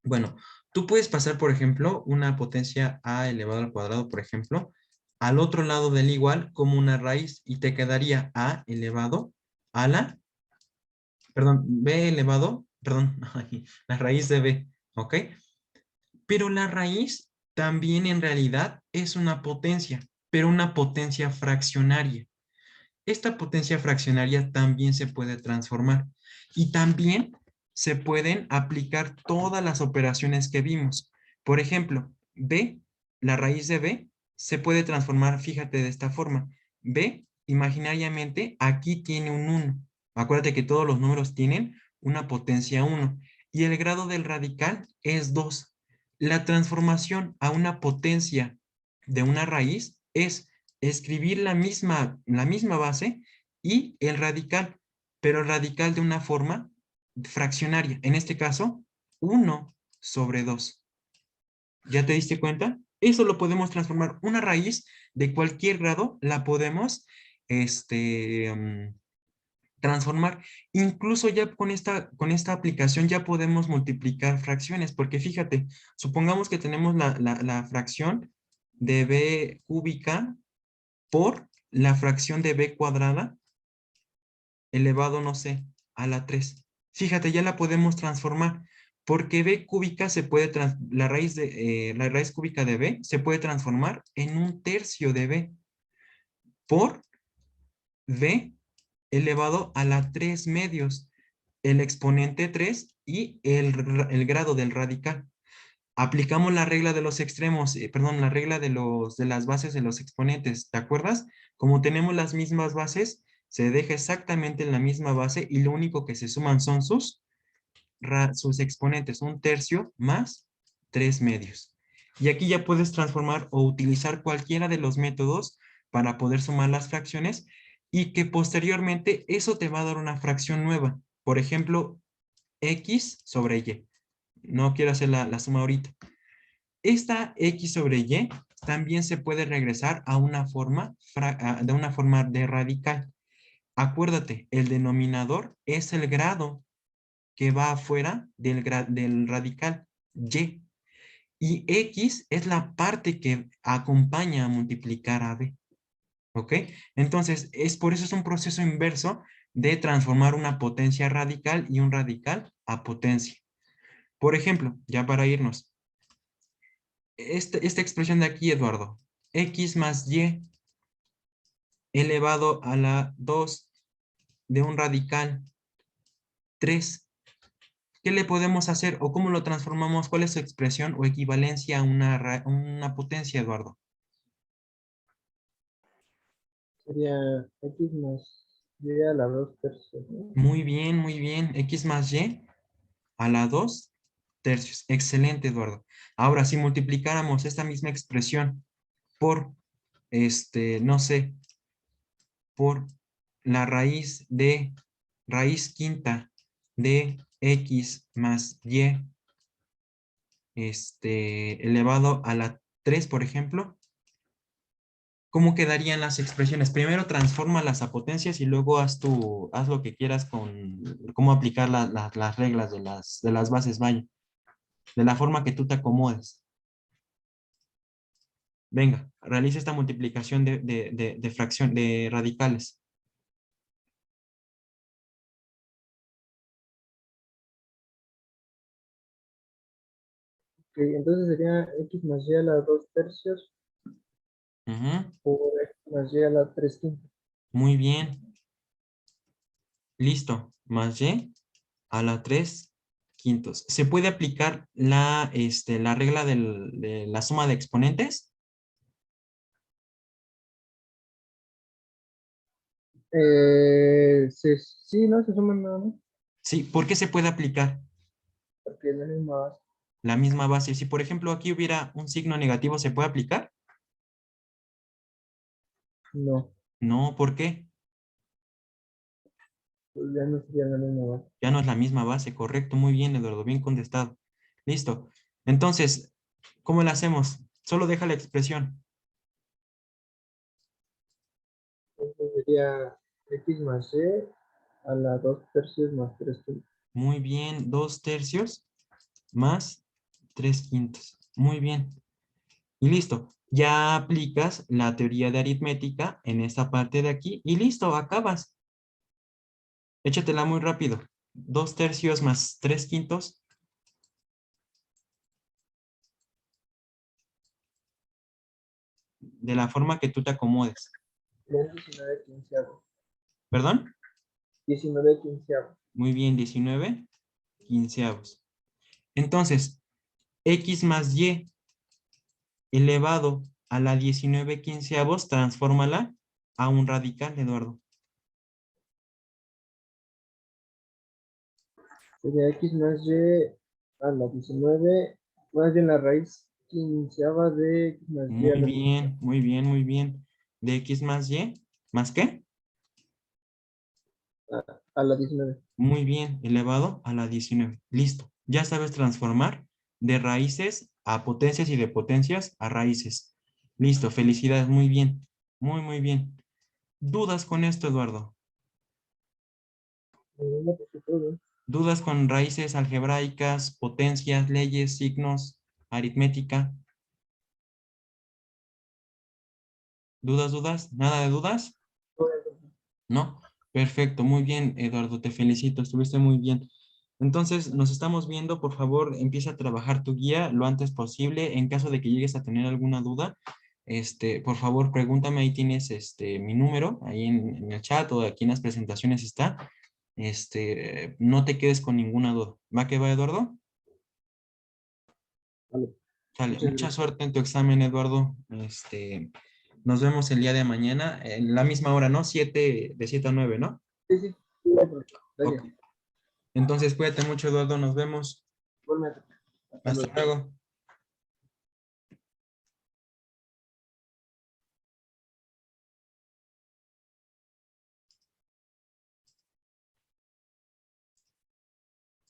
[SPEAKER 1] Bueno, tú puedes pasar, por ejemplo, una potencia a elevado al cuadrado, por ejemplo, al otro lado del igual como una raíz, y te quedaría a elevado a la, perdón, b elevado, perdón, la raíz de b, ¿ok? Pero la raíz también en realidad es una potencia, pero una potencia fraccionaria. Esta potencia fraccionaria también se puede transformar, y también se pueden aplicar todas las operaciones que vimos. Por ejemplo, b, la raíz de b, se puede transformar, fíjate, de esta forma. B, imaginariamente, aquí tiene un 1. Acuérdate que todos los números tienen una potencia 1, y el grado del radical es 2. La transformación a una potencia de una raíz es escribir la misma base y el radical, pero el radical de una forma fraccionaria. En este caso, 1/2. ¿Ya te diste cuenta? Eso lo podemos transformar. Una raíz de cualquier grado la podemos transformar. Incluso ya con esta aplicación ya podemos multiplicar fracciones, porque fíjate, supongamos que tenemos la fracción de b cúbica por la fracción de b cuadrada elevado, no sé, a la 3. Fíjate, ya la podemos transformar, porque b cúbica la raíz cúbica de b se puede transformar en 1/3 de b por b elevado a la 3 medios, el exponente 3 y el grado del radical. Aplicamos la regla de los extremos, perdón, la regla de las bases de los exponentes, ¿te acuerdas? Como tenemos las mismas bases, se deja exactamente en la misma base, y lo único que se suman son sus exponentes, 1/3 más 3 medios. Y aquí ya puedes transformar o utilizar cualquiera de los métodos para poder sumar las fracciones, y que posteriormente eso te va a dar una fracción nueva. Por ejemplo, x sobre y. No quiero hacer la suma ahorita. Esta x sobre y también se puede regresar a una forma de radical. Acuérdate, el denominador es el grado que va afuera del radical y. Y x es la parte que acompaña a multiplicar a b. ¿Ok? Entonces, por eso es un proceso inverso de transformar una potencia radical y un radical a potencia. Por ejemplo, ya para irnos, esta expresión de aquí, Eduardo. X más Y elevado a la 2 de un radical 3. ¿Qué le podemos hacer o cómo lo transformamos? ¿Cuál es su expresión o equivalencia a una potencia, Eduardo?
[SPEAKER 2] Sería X más Y a la 2 tercios, ¿no?
[SPEAKER 1] Muy bien, muy bien. X más Y a la 2 tercios. Excelente, Eduardo. Ahora, si multiplicáramos esta misma expresión por, no sé, por la raíz quinta de X más Y, elevado a la 3, por ejemplo, ¿cómo quedarían las expresiones? Primero transfórmalas a potencias y luego haz lo que quieras con cómo aplicar las reglas de las bases, vaya, de la forma que tú te acomodes. Venga, realiza esta multiplicación de fracción, de radicales.
[SPEAKER 2] Ok, entonces sería X más Y a la 2 tercios
[SPEAKER 1] Ujú,
[SPEAKER 2] por X más Y a la 3 quintos.
[SPEAKER 1] muy bien, listo. Más Y a la 3 quintos. ¿Se puede aplicar la regla de la suma de exponentes?
[SPEAKER 2] Sí, no se suman nada más,
[SPEAKER 1] Sí, ¿por qué se puede aplicar?
[SPEAKER 2] porque es la misma base.
[SPEAKER 1] La misma base. Si, por ejemplo, aquí hubiera un signo negativo, ¿se puede aplicar?
[SPEAKER 2] No,
[SPEAKER 1] No, ¿por qué?
[SPEAKER 2] pues ya no sería la misma base.
[SPEAKER 1] Ya no es la misma base, correcto. Muy bien, Eduardo, bien contestado. Listo. Entonces, ¿cómo lo hacemos? Solo deja la expresión.
[SPEAKER 2] Entonces sería X más Y a la 2 tercios más 3 quintos.
[SPEAKER 1] Muy bien, 2 tercios más 3 quintos. Muy bien. Y listo. Ya aplicas la teoría de aritmética en esta parte de aquí y listo, acabas. Échatela muy rápido. 2 tercios más 3 quintos. De la forma que tú te acomodes.
[SPEAKER 2] Bien, 19 quinceavos.
[SPEAKER 1] ¿Perdón?
[SPEAKER 2] 19 quinceavos.
[SPEAKER 1] Muy bien, 19 quinceavos. Entonces, X más Y elevado a la 19 quinceavos, transfórmala a un radical, Eduardo.
[SPEAKER 2] Sería X más Y a la 19, más bien la raíz quinceava de X más Y a
[SPEAKER 1] Muy
[SPEAKER 2] la 19.
[SPEAKER 1] bien, muy bien, muy bien. De X más Y, ¿más qué?
[SPEAKER 2] A la 19.
[SPEAKER 1] Muy bien, elevado a la 19. Listo. Ya sabes transformar de raíces a potencias y de potencias a raíces. Listo, felicidades, muy bien. Muy, muy bien. ¿Dudas con esto, Eduardo?
[SPEAKER 2] No, pues, todo.
[SPEAKER 1] ¿Dudas con raíces algebraicas, potencias, leyes, signos, aritmética? ¿Dudas, dudas? ¿Nada de dudas? ¿No? Perfecto, muy bien, Eduardo, te felicito, estuviste muy bien. Entonces, nos estamos viendo, por favor, empieza a trabajar tu guía lo antes posible. En caso de que llegues a tener alguna duda, por favor, pregúntame, ahí tienes mi número, ahí en el chat o aquí en las presentaciones está. No te quedes con ninguna duda. ¿Va que va, Eduardo?
[SPEAKER 2] Vale,
[SPEAKER 1] Sale,
[SPEAKER 2] muchas
[SPEAKER 1] mucha
[SPEAKER 2] gracias.
[SPEAKER 1] suerte en tu examen, Eduardo. Nos vemos el día de mañana, en la misma hora, ¿no? De 7 a 9, ¿no?
[SPEAKER 2] Sí, sí, sí,
[SPEAKER 1] Ok.
[SPEAKER 2] gracias.
[SPEAKER 1] Entonces, cuídate mucho, Eduardo. Nos vemos.
[SPEAKER 2] Igualmente. Hasta
[SPEAKER 1] Hasta
[SPEAKER 2] luego.
[SPEAKER 1] luego.